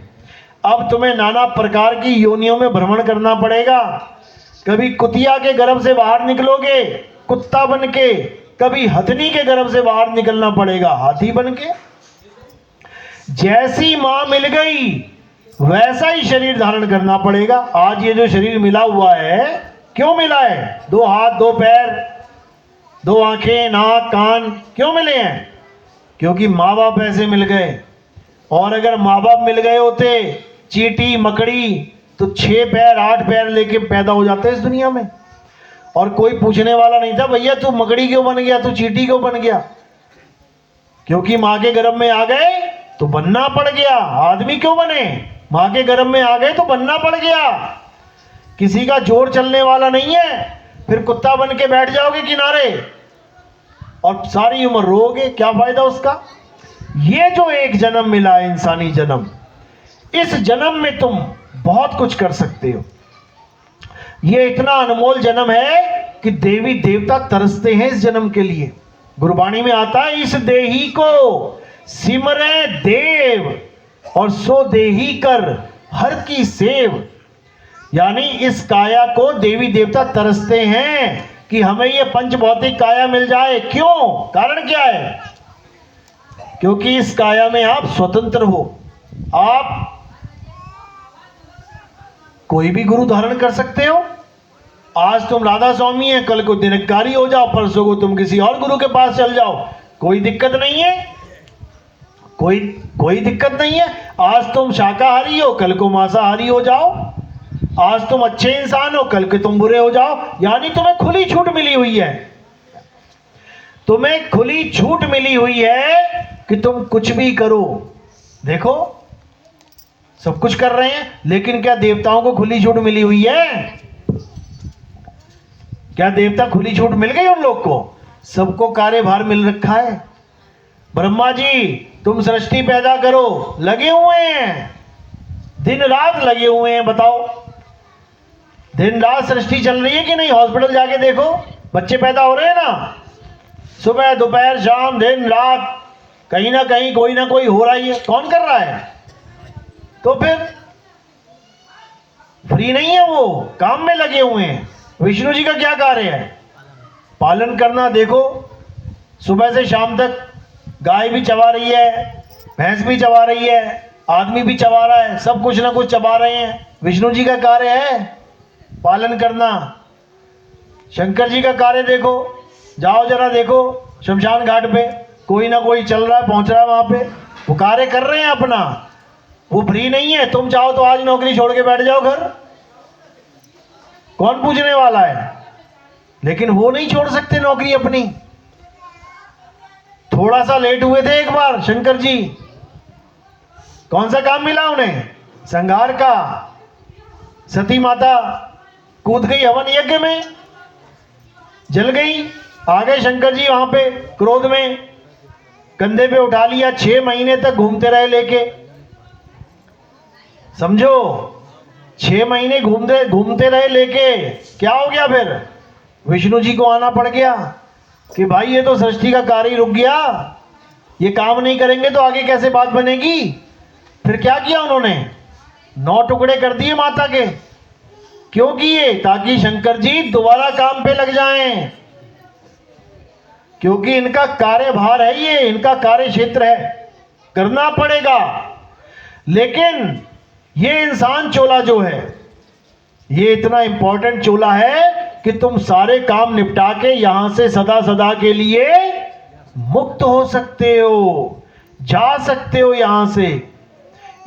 [SPEAKER 1] अब तुम्हें नाना प्रकार की योनियों में भ्रमण करना पड़ेगा। कभी कुतिया के गर्भ से बाहर निकलोगे कुत्ता बन के, कभी हथनी के गर्भ से बाहर निकलना पड़ेगा हाथी बन के। जैसी मां मिल गई वैसा ही शरीर धारण करना पड़ेगा। आज ये जो शरीर मिला हुआ है, क्यों मिला है? 2 हाथ 2 पैर 2 आंखें नाक कान क्यों मिले हैं? क्योंकि माँ बाप ऐसे मिल गए। और अगर माँ बाप मिल गए होते चींटी मकड़ी तो 6 पैर 8 पैर लेके पैदा हो जाते इस दुनिया में। और कोई पूछने वाला नहीं था, भैया तू मकड़ी क्यों बन गया, तू चींटी क्यों बन गया? क्योंकि माँ के गर्भ में आ गए तो बनना पड़ गया। आदमी क्यों बने? माँ के गर्भ में आ गए तो बनना पड़ गया। किसी का जोर चलने वाला नहीं है। फिर कुत्ता बन के बैठ जाओगे किनारे और सारी उम्र रोओगे, क्या फायदा उसका? ये जो एक जन्म मिला है, इंसानी जन्म, इस जन्म में तुम बहुत कुछ कर सकते हो। ये इतना अनमोल जन्म है कि देवी देवता तरसते हैं इस जन्म के लिए। गुरबाणी में आता है, इस देही को सिमरे देव और सो देही कर हर की सेव। यानी इस काया को देवी देवता तरसते हैं कि हमें ये पंच भौतिक काया मिल जाए। क्यों? कारण क्या है? क्योंकि इस काया में आप स्वतंत्र हो। आप कोई भी गुरु धारण कर सकते हो। आज तुम राधा स्वामी हैं, कल को दिनकारी हो जाओ, परसों को तुम किसी और गुरु के पास चल जाओ, कोई दिक्कत नहीं है। कोई दिक्कत नहीं है। आज तुम शाकाहारी हो, कल को मांसाहारी हो जाओ। आज तुम अच्छे इंसान हो, कल के तुम बुरे हो जाओ। यानी तुम्हें खुली छूट मिली हुई है। तुम्हें खुली छूट मिली हुई है कि तुम कुछ भी करो। देखो सब कुछ कर रहे हैं, लेकिन क्या देवताओं को खुली छूट मिली हुई है? क्या देवता खुली छूट मिल गई उन लोग को? सबको कार्यभार मिल रखा है। ब्रह्मा जी तुम सृष्टि पैदा करो, लगे हुए हैं, दिन रात लगे हुए हैं। बताओ दिन रात सृष्टि चल रही है कि नहीं? हॉस्पिटल जाके देखो, बच्चे पैदा हो रहे हैं ना, सुबह दोपहर शाम दिन रात कहीं ना कहीं कोई ना कोई हो रहा ही है। कौन कर रहा है? तो फिर फ्री नहीं है, वो काम में लगे हुए हैं। विष्णु जी का क्या कार्य है? पालन करना। देखो सुबह से शाम तक गाय भी चबा रही है, भैंस भी चबा रही है, आदमी भी चबा रहा है, सब कुछ ना कुछ चबा रहे हैं। विष्णु जी का कार्य है पालन करना। शंकर जी का कार्य देखो, जाओ जरा देखो शमशान घाट पे, कोई ना कोई चल रहा है, पहुंच रहा है वहां पे, वो कार्य कर रहे हैं अपना। वो फ्री नहीं है। तुम चाहो तो आज नौकरी छोड़ के बैठ जाओ घर, कौन पूछने वाला है? लेकिन वो नहीं छोड़ सकते नौकरी अपनी। थोड़ा सा लेट हुए थे एक बार शंकर जी, कौन सा काम मिला उन्हें? संहार का। सती माता कूद गई हवन यज्ञ में, जल गई। आ गए शंकर जी वहां पे क्रोध में, कंधे पे उठा लिया, 6 महीने तक घूमते रहे लेके। समझो 6 महीने घूमते रहे लेके। क्या हो गया फिर? विष्णु जी को आना पड़ गया कि भाई ये तो सृष्टि का कार्य ही रुक गया, ये काम नहीं करेंगे तो आगे कैसे बात बनेगी। फिर क्या किया उन्होंने? 9 टुकड़े कर दिए माता के। क्यों किए? ताकि शंकर जी दोबारा काम पे लग जाएं, क्योंकि इनका कार्यभार है, ये इनका कार्य क्षेत्र है, करना पड़ेगा। लेकिन ये इंसान चोला जो है, ये इतना इंपॉर्टेंट चोला है कि तुम सारे काम निपटा के यहां से सदा सदा के लिए मुक्त हो सकते हो, जा सकते हो यहां से।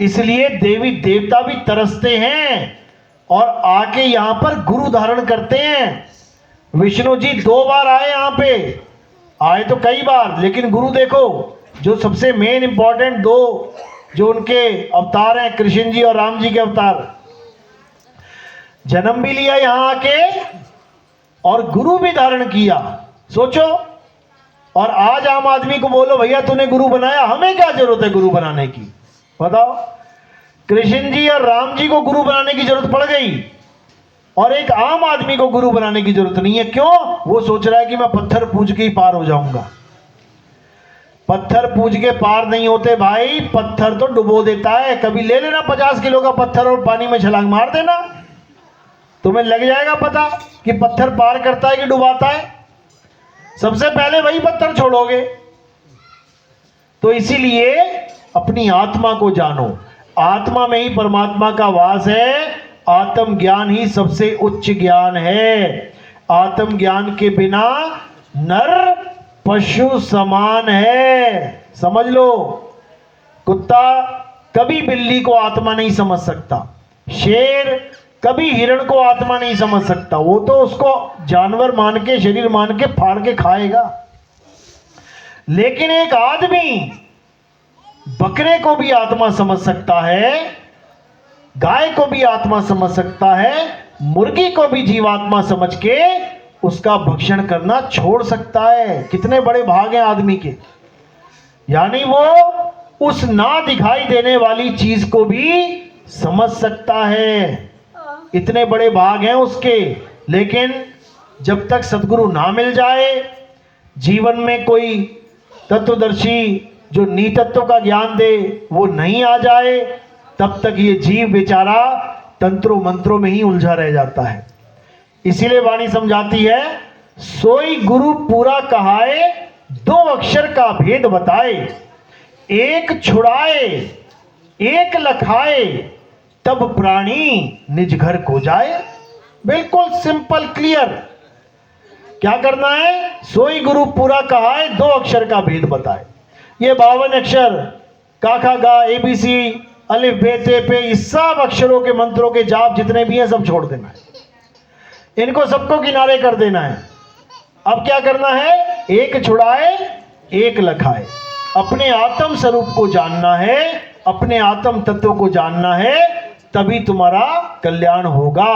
[SPEAKER 1] इसलिए देवी देवता भी तरसते हैं और आके यहां पर गुरु धारण करते हैं। विष्णु जी 2 बार आए यहां पे, आए तो कई बार, लेकिन गुरु देखो जो सबसे मेन इंपॉर्टेंट 2 जो उनके अवतार हैं, कृष्ण जी और राम जी के अवतार, जन्म भी लिया यहां आके और गुरु भी धारण किया। सोचो, और आज आम आदमी को बोलो भैया तूने गुरु बनाया, हमें क्या जरूरत है गुरु बनाने की? बताओ। कृष्ण जी और राम जी को गुरु बनाने की जरूरत पड़ गई और एक आम आदमी को गुरु बनाने की जरूरत नहीं है। क्यों? वो सोच रहा है कि मैं पत्थर पूज के ही पार हो जाऊंगा। पत्थर पूज के पार नहीं होते भाई, पत्थर तो डुबो देता है। कभी ले लेना 50 किलो का पत्थर और पानी में छलांग मार देना, तुम्हें लग जाएगा पता कि पत्थर पार करता है कि डुबाता है। सबसे पहले वही पत्थर छोड़ोगे। तो इसीलिए अपनी आत्मा को जानो, आत्मा में ही परमात्मा का वास है। आत्म ज्ञान ही सबसे उच्च ज्ञान है। आत्म ज्ञान के बिना नर पशु समान है। समझ लो, कुत्ता कभी बिल्ली को आत्मा नहीं समझ सकता, शेर कभी हिरण को आत्मा नहीं समझ सकता। वो तो उसको जानवर मान के, शरीर मान के फाड़ के खाएगा। लेकिन एक आदमी बकरे को भी आत्मा समझ सकता है, गाय को भी आत्मा समझ सकता है, मुर्गी को भी जीवात्मा समझ के उसका भक्षण करना छोड़ सकता है। कितने बड़े भाग हैं आदमी के। यानी वो उस ना दिखाई देने वाली चीज को भी समझ सकता है, इतने बड़े भाग हैं उसके। लेकिन जब तक सदगुरु ना मिल जाए, जीवन में कोई तत्वदर्शी जो नीतत्व का ज्ञान दे वो नहीं आ जाए, तब तक ये जीव बेचारा तंत्रों मंत्रों में ही उलझा रह जाता है। इसीलिए वाणी समझाती है, सोई गुरु पूरा कहाए, 2 अक्षर का भेद बताए, एक छुड़ाए एक लखाए, तब प्राणी निज घर को जाए। बिल्कुल सिंपल क्लियर। क्या करना है? सोई गुरु पूरा कहाए, 2 अक्षर का भेद बताए। ये 52 अक्षर का खा गा ABC अलिफ बे ते पे, इस सब अक्षरों के मंत्रों के जाप जितने भी हैं सब छोड़ देना है, इनको सबको किनारे कर देना है। अब क्या करना है? एक छुड़ाए एक लखाए। अपने आत्म स्वरूप को जानना है, अपने आत्म तत्व को जानना है, तभी तुम्हारा कल्याण होगा।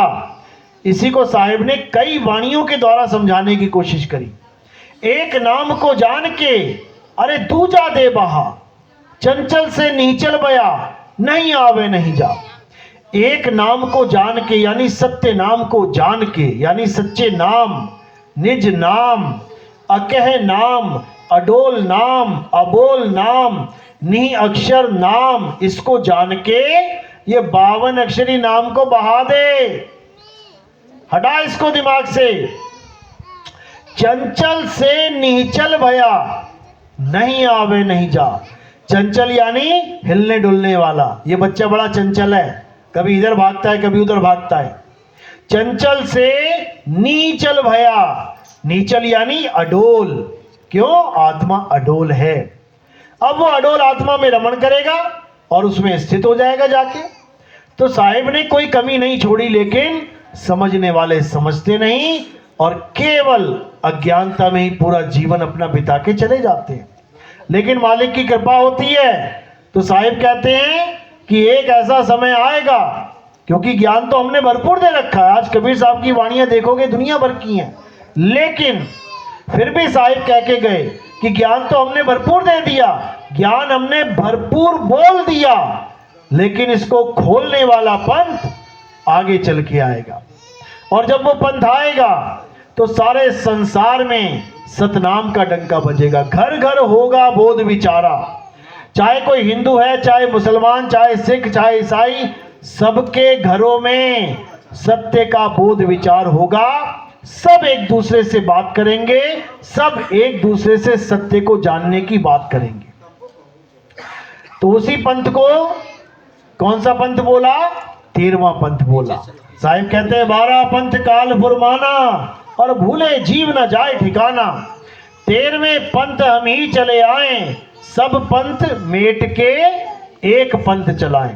[SPEAKER 1] इसी को साहिब ने कई वाणियों के द्वारा समझाने की कोशिश करी। एक नाम को जान के अरे दूजा दे बहा, चंचल से नीचल बया, नहीं आवे नहीं जा। एक नाम को जान के यानी सत्य नाम को जान के, यानी सच्चे नाम, निज नाम, अकह नाम, अडोल नाम, अबोल नाम, नी अक्षर नाम, इसको जान के ये 52 अक्षरी नाम को बहा दे, हटा इसको दिमाग से। चंचल से निश्चल भया, नहीं आवे नहीं जा। चंचल यानी हिलने डुलने वाला, ये बच्चा बड़ा चंचल है, कभी इधर भागता है कभी उधर भागता है। चंचल से नीचल भया, नीचल यानी अडोल, क्यों? आत्मा अडोल है। अब वो अडोल आत्मा में रमण करेगा और उसमें स्थित हो जाएगा जाके। तो साहिब ने कोई कमी नहीं छोड़ी, लेकिन समझने वाले समझते नहीं और केवल अज्ञानता में ही पूरा जीवन अपना बिता के चले जाते हैं। लेकिन मालिक की कृपा होती है तो साहिब कहते हैं कि एक ऐसा समय आएगा, क्योंकि ज्ञान तो हमने भरपूर दे रखा है। आज कबीर साहब की वाणियां देखोगे दुनिया भर की हैं, लेकिन फिर भी साहिब कह के गए कि ज्ञान तो हमने भरपूर दे दिया, ज्ञान हमने भरपूर बोल दिया, लेकिन इसको खोलने वाला पंथ आगे चल के आएगा। और जब वो पंथ आएगा तो सारे संसार में सतनाम का डंका बजेगा, घर घर होगा बोध विचारा। चाहे कोई हिंदू है, चाहे मुसलमान, चाहे सिख, चाहे ईसाई, सबके घरों में सत्य का बोध विचार होगा। सब एक दूसरे से बात करेंगे, सब एक दूसरे से सत्य को जानने की बात करेंगे। तो उसी पंथ को कौन सा पंथ बोला? 13वां पंथ बोला। साहिब कहते हैं 12 पंथ काल फुरमाना और भूले जीव न जाए ठिकाना। 13वें पंथ हम ही चले आए, सब पंथ मेट के एक पंथ चलाएं।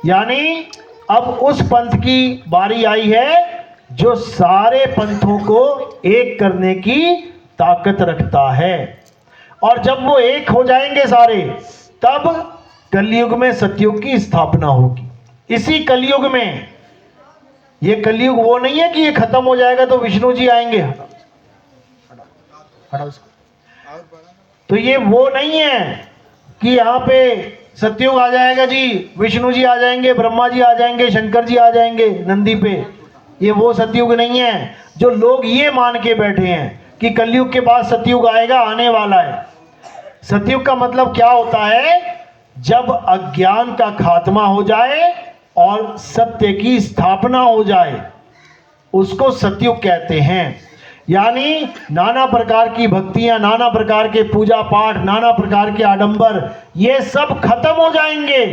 [SPEAKER 1] यानी अब उस पंथ की बारी आई है जो सारे पंथों को एक करने की ताकत रखता है। और जब वो एक हो जाएंगे सारे, तब कलयुग में सतयुग की स्थापना होगी। इसी कलयुग में, ये कलयुग वो नहीं है कि ये खत्म हो जाएगा तो विष्णु जी आएंगे, हटा उसको। तो ये वो नहीं है कि यहाँ पे सतयुग आ जाएगा जी, विष्णु जी आ जाएंगे, ब्रह्मा जी आ जाएंगे, शंकर जी आ जाएंगे नंदी पे। ये वो सतयुग नहीं है जो लोग ये मान के बैठे हैं कि कलयुग के बाद सतयुग आएगा, आने वाला है। सतयुग का मतलब क्या होता है? जब अज्ञान का खात्मा हो जाए और सत्य की स्थापना हो जाए, उसको सतयुग कहते हैं। यानी नाना प्रकार की भक्तियां, नाना प्रकार के पूजा पाठ, नाना प्रकार के आडंबर, ये सब खत्म हो जाएंगे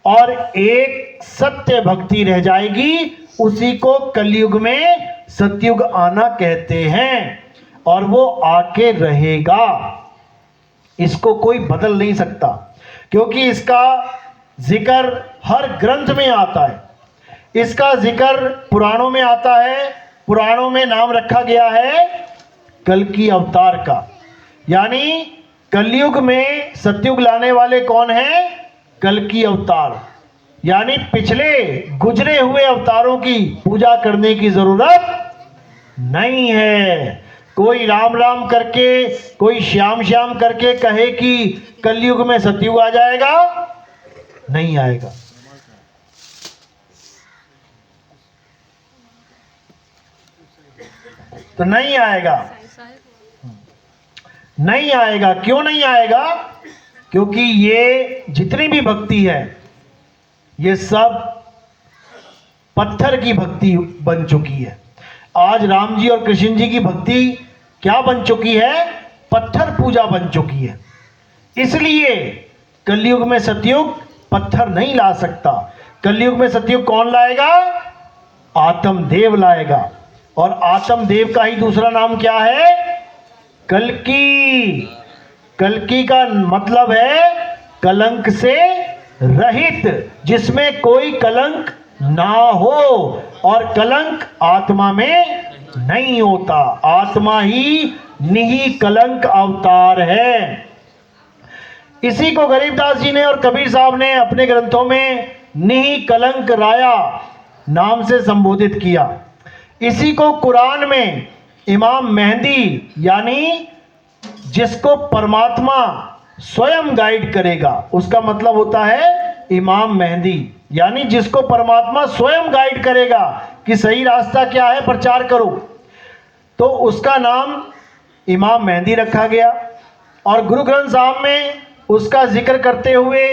[SPEAKER 1] और एक सत्य भक्ति रह जाएगी। उसी को कलयुग में सतयुग आना कहते हैं और वो आके रहेगा। इसको कोई बदल नहीं सकता, क्योंकि इसका जिक्र हर ग्रंथ में आता है, इसका जिक्र पुराणों में आता है। पुराणों में नाम रखा गया है कल्कि अवतार का। यानी कलयुग में सतयुग लाने वाले कौन हैं? कल्कि अवतार। यानी पिछले गुजरे हुए अवतारों की पूजा करने की जरूरत नहीं है। कोई राम राम करके, कोई श्याम श्याम करके कहे कि कलयुग में सतयुग आ जाएगा, नहीं आएगा। तो नहीं आएगा, नहीं आएगा। क्यों नहीं आएगा? क्योंकि ये जितनी भी भक्ति है, ये सब पत्थर की भक्ति बन चुकी है। आज राम जी और कृष्ण जी की भक्ति क्या बन चुकी है? पत्थर पूजा बन चुकी है। इसलिए कलयुग में सतयुग पत्थर नहीं ला सकता। कलयुग में सतयुग कौन लाएगा? आत्मदेव लाएगा। और आत्मदेव का ही दूसरा नाम क्या है? कल्कि। कल्कि का मतलब है कलंक से रहित, जिसमें कोई कलंक ना हो। और कलंक आत्मा में नहीं होता। आत्मा ही निहि कलंक अवतार है। इसी को गरीबदास जी ने और कबीर साहब ने अपने ग्रंथों में निहि कलंक राया नाम से संबोधित किया। इसी को कुरान में इमाम मेहदी, यानी जिसको परमात्मा स्वयं गाइड करेगा, उसका मतलब होता है इमाम मेहदी, यानी जिसको परमात्मा स्वयं गाइड करेगा कि सही रास्ता क्या है, प्रचार करो। तो उसका नाम इमाम मेहंदी रखा गया और गुरु ग्रंथ साहब में उसका जिक्र करते हुए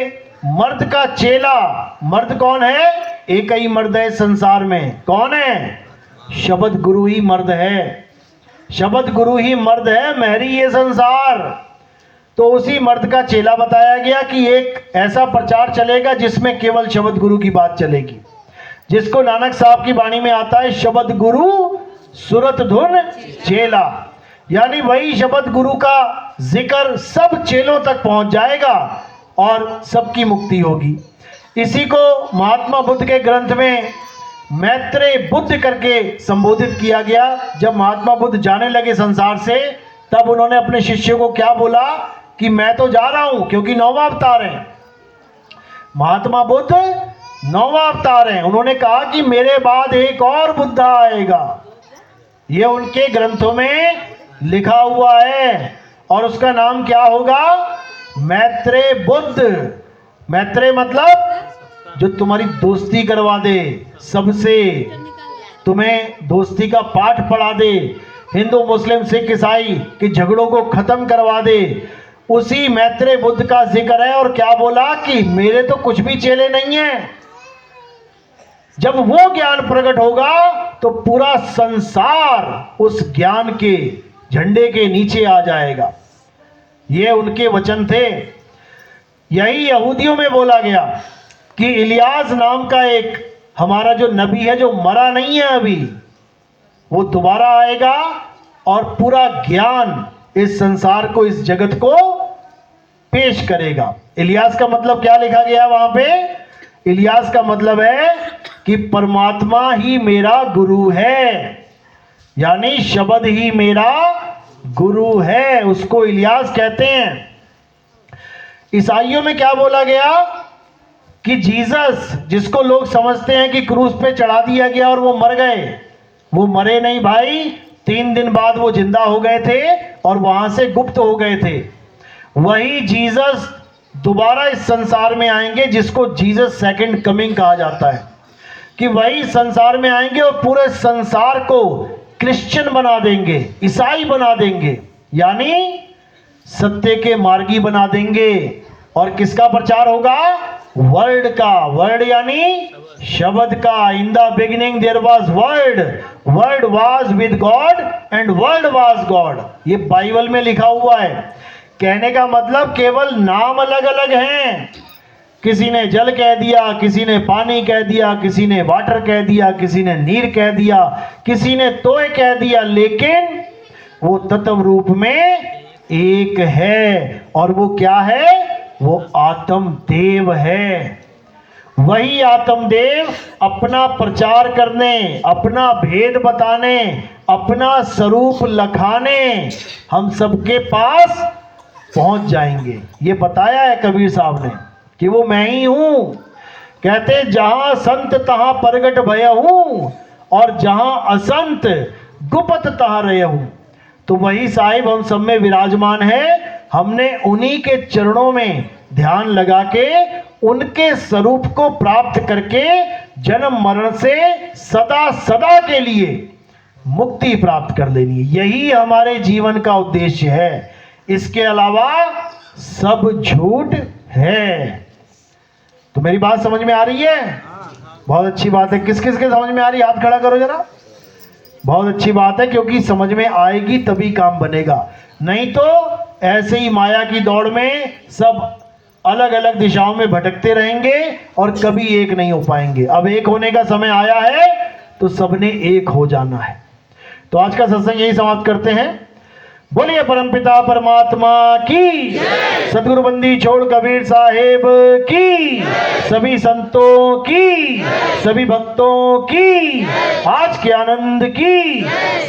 [SPEAKER 1] मर्द का चेला, मर्द कौन है? एक ही मर्द है संसार में, कौन है? शब्द गुरु ही मर्द है, शब्द गुरु ही मर्द है, महरी ये संसार। तो उसी मर्द का चेला बताया गया कि एक ऐसा प्रचार चलेगा जिसमें केवल शब्द गुरु की बात चलेगी, जिसको नानक साहब की वाणी में आता है शब्द गुरु सुरत धुन चेला, यानी वही शब्द गुरु का जिक्र सब चेलों तक पहुंच जाएगा और सबकी मुक्ति होगी। इसी को महात्मा बुद्ध के ग्रंथ में मैत्रेय बुद्ध करके संबोधित किया गया। जब महात्मा बुद्ध जाने लगे संसार से, तब उन्होंने अपने शिष्यों को क्या बोला कि मैं तो जा रहा हूं, क्योंकि 9वां अवतार है, महात्मा बुद्ध 9वां अवतार है। उन्होंने कहा कि मेरे बाद एक और बुद्धा आएगा, ये उनके ग्रंथों में लिखा हुआ है, और उसका नाम क्या होगा? मैत्रेय बुद्ध। मैत्रेय मतलब जो तुम्हारी दोस्ती करवा दे सबसे, तुम्हें दोस्ती का पाठ पढ़ा दे, हिंदू मुस्लिम सिख ईसाई के झगड़ों को खत्म करवा दे, उसी मैत्रेय बुद्ध का जिक्र है। और क्या बोला कि मेरे तो कुछ भी चेले नहीं हैं, जब वो ज्ञान प्रकट होगा तो पूरा संसार उस ज्ञान के झंडे के नीचे आ जाएगा। ये उनके वचन थे। यही यहूदियों में बोला गया कि इलियास नाम का एक हमारा जो नबी है, जो मरा नहीं है अभी, वो दोबारा आएगा और पूरा ज्ञान इस संसार को, इस जगत को पेश करेगा। इलियास का मतलब क्या लिखा गया वहां पे? इलियास का मतलब है कि परमात्मा ही मेरा गुरु है, यानी शब्द ही मेरा गुरु है, उसको इलियास कहते हैं। ईसाइयों में क्या बोला गया कि जीसस, जिसको लोग समझते हैं कि क्रूस पे चढ़ा दिया गया और वो मर गए, वो मरे नहीं भाई, 3 दिन बाद वो जिंदा हो गए थे और वहां से गुप्त हो गए थे। वही जीसस दोबारा इस संसार में आएंगे, जिसको जीसस सेकंड कमिंग कहा जाता है, कि वही संसार में आएंगे और पूरे संसार को क्रिश्चियन बना देंगे, ईसाई बना देंगे, यानी सत्य के मार्गी बना देंगे। और किसका प्रचार होगा? वर्ड का। वर्ड यानी शब्द का। In the beginning there was word, word was with God and word was God. ये बाइबल में लिखा हुआ है। कहने का मतलब केवल नाम अलग अलग हैं, किसी ने जल कह दिया, किसी ने पानी कह दिया, किसी ने वाटर कह दिया, किसी ने नीर कह दिया, किसी ने तोय कह दिया, लेकिन वो तत्व रूप में एक है। और वो क्या है? वो आत्म देव है। वही आत्म देव अपना प्रचार करने, अपना भेद बताने, अपना स्वरूप लखाने हम सबके पास पहुंच जाएंगे। ये बताया है कबीर साहब ने कि वो मैं ही हूं। कहते जहां संत तहां प्रगट भय हूं और जहां असंत गुपत तहां रहे हूं। तो वही साहिब हम सब में विराजमान है। हमने उन्हीं के चरणों में ध्यान लगा के उनके स्वरूप को प्राप्त करके जन्म मरण से सदा सदा के लिए मुक्ति प्राप्त कर लेनी है। यही हमारे जीवन का उद्देश्य है। इसके अलावा सब झूठ है। तो मेरी बात समझ में आ रही है? बहुत अच्छी बात है। किस किस के समझ में आ रही है? हाथ खड़ा करो जरा। बहुत अच्छी बात है, क्योंकि समझ में आएगी तभी काम बनेगा, नहीं तो ऐसे ही माया की दौड़ में सब अलग अलग दिशाओं में भटकते रहेंगे और कभी एक नहीं हो पाएंगे। अब एक होने का समय आया है तो सबने एक हो जाना है। तो आज का सत्संग यही समाप्त करते हैं। बोलिए परमपिता परमात्मा की, सदगुरु बंदी छोड़ कबीर साहेब की, सभी संतों की, सभी भक्तों की, आज के आनंद की,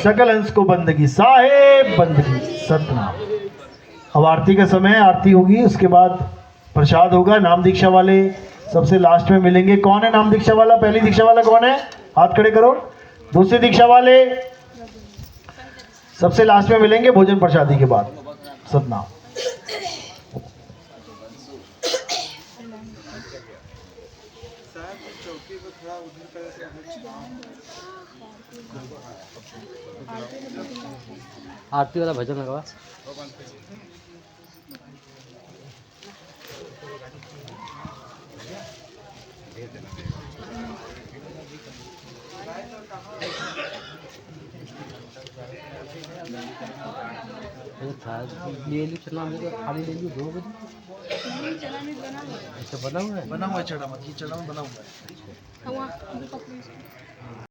[SPEAKER 1] सकल हंस को बंदगी साहेब बंदगी सतनाम। अब आरती का समय है, आरती होगी, उसके बाद प्रसाद होगा। नाम दीक्षा वाले सबसे लास्ट में मिलेंगे। कौन है नाम दीक्षा वाला? पहली दीक्षा वाला कौन है? हाथ खड़े करो। दूसरी दीक्षा वाले सबसे लास्ट में मिलेंगे भोजन प्रसादी के बाद। सतनाम।
[SPEAKER 2] आरती वाला भजन लगा। ले ली चना खाली ले ली 2 बजे। अच्छा बना हुआ है
[SPEAKER 1] चना, चना बना हुआ है।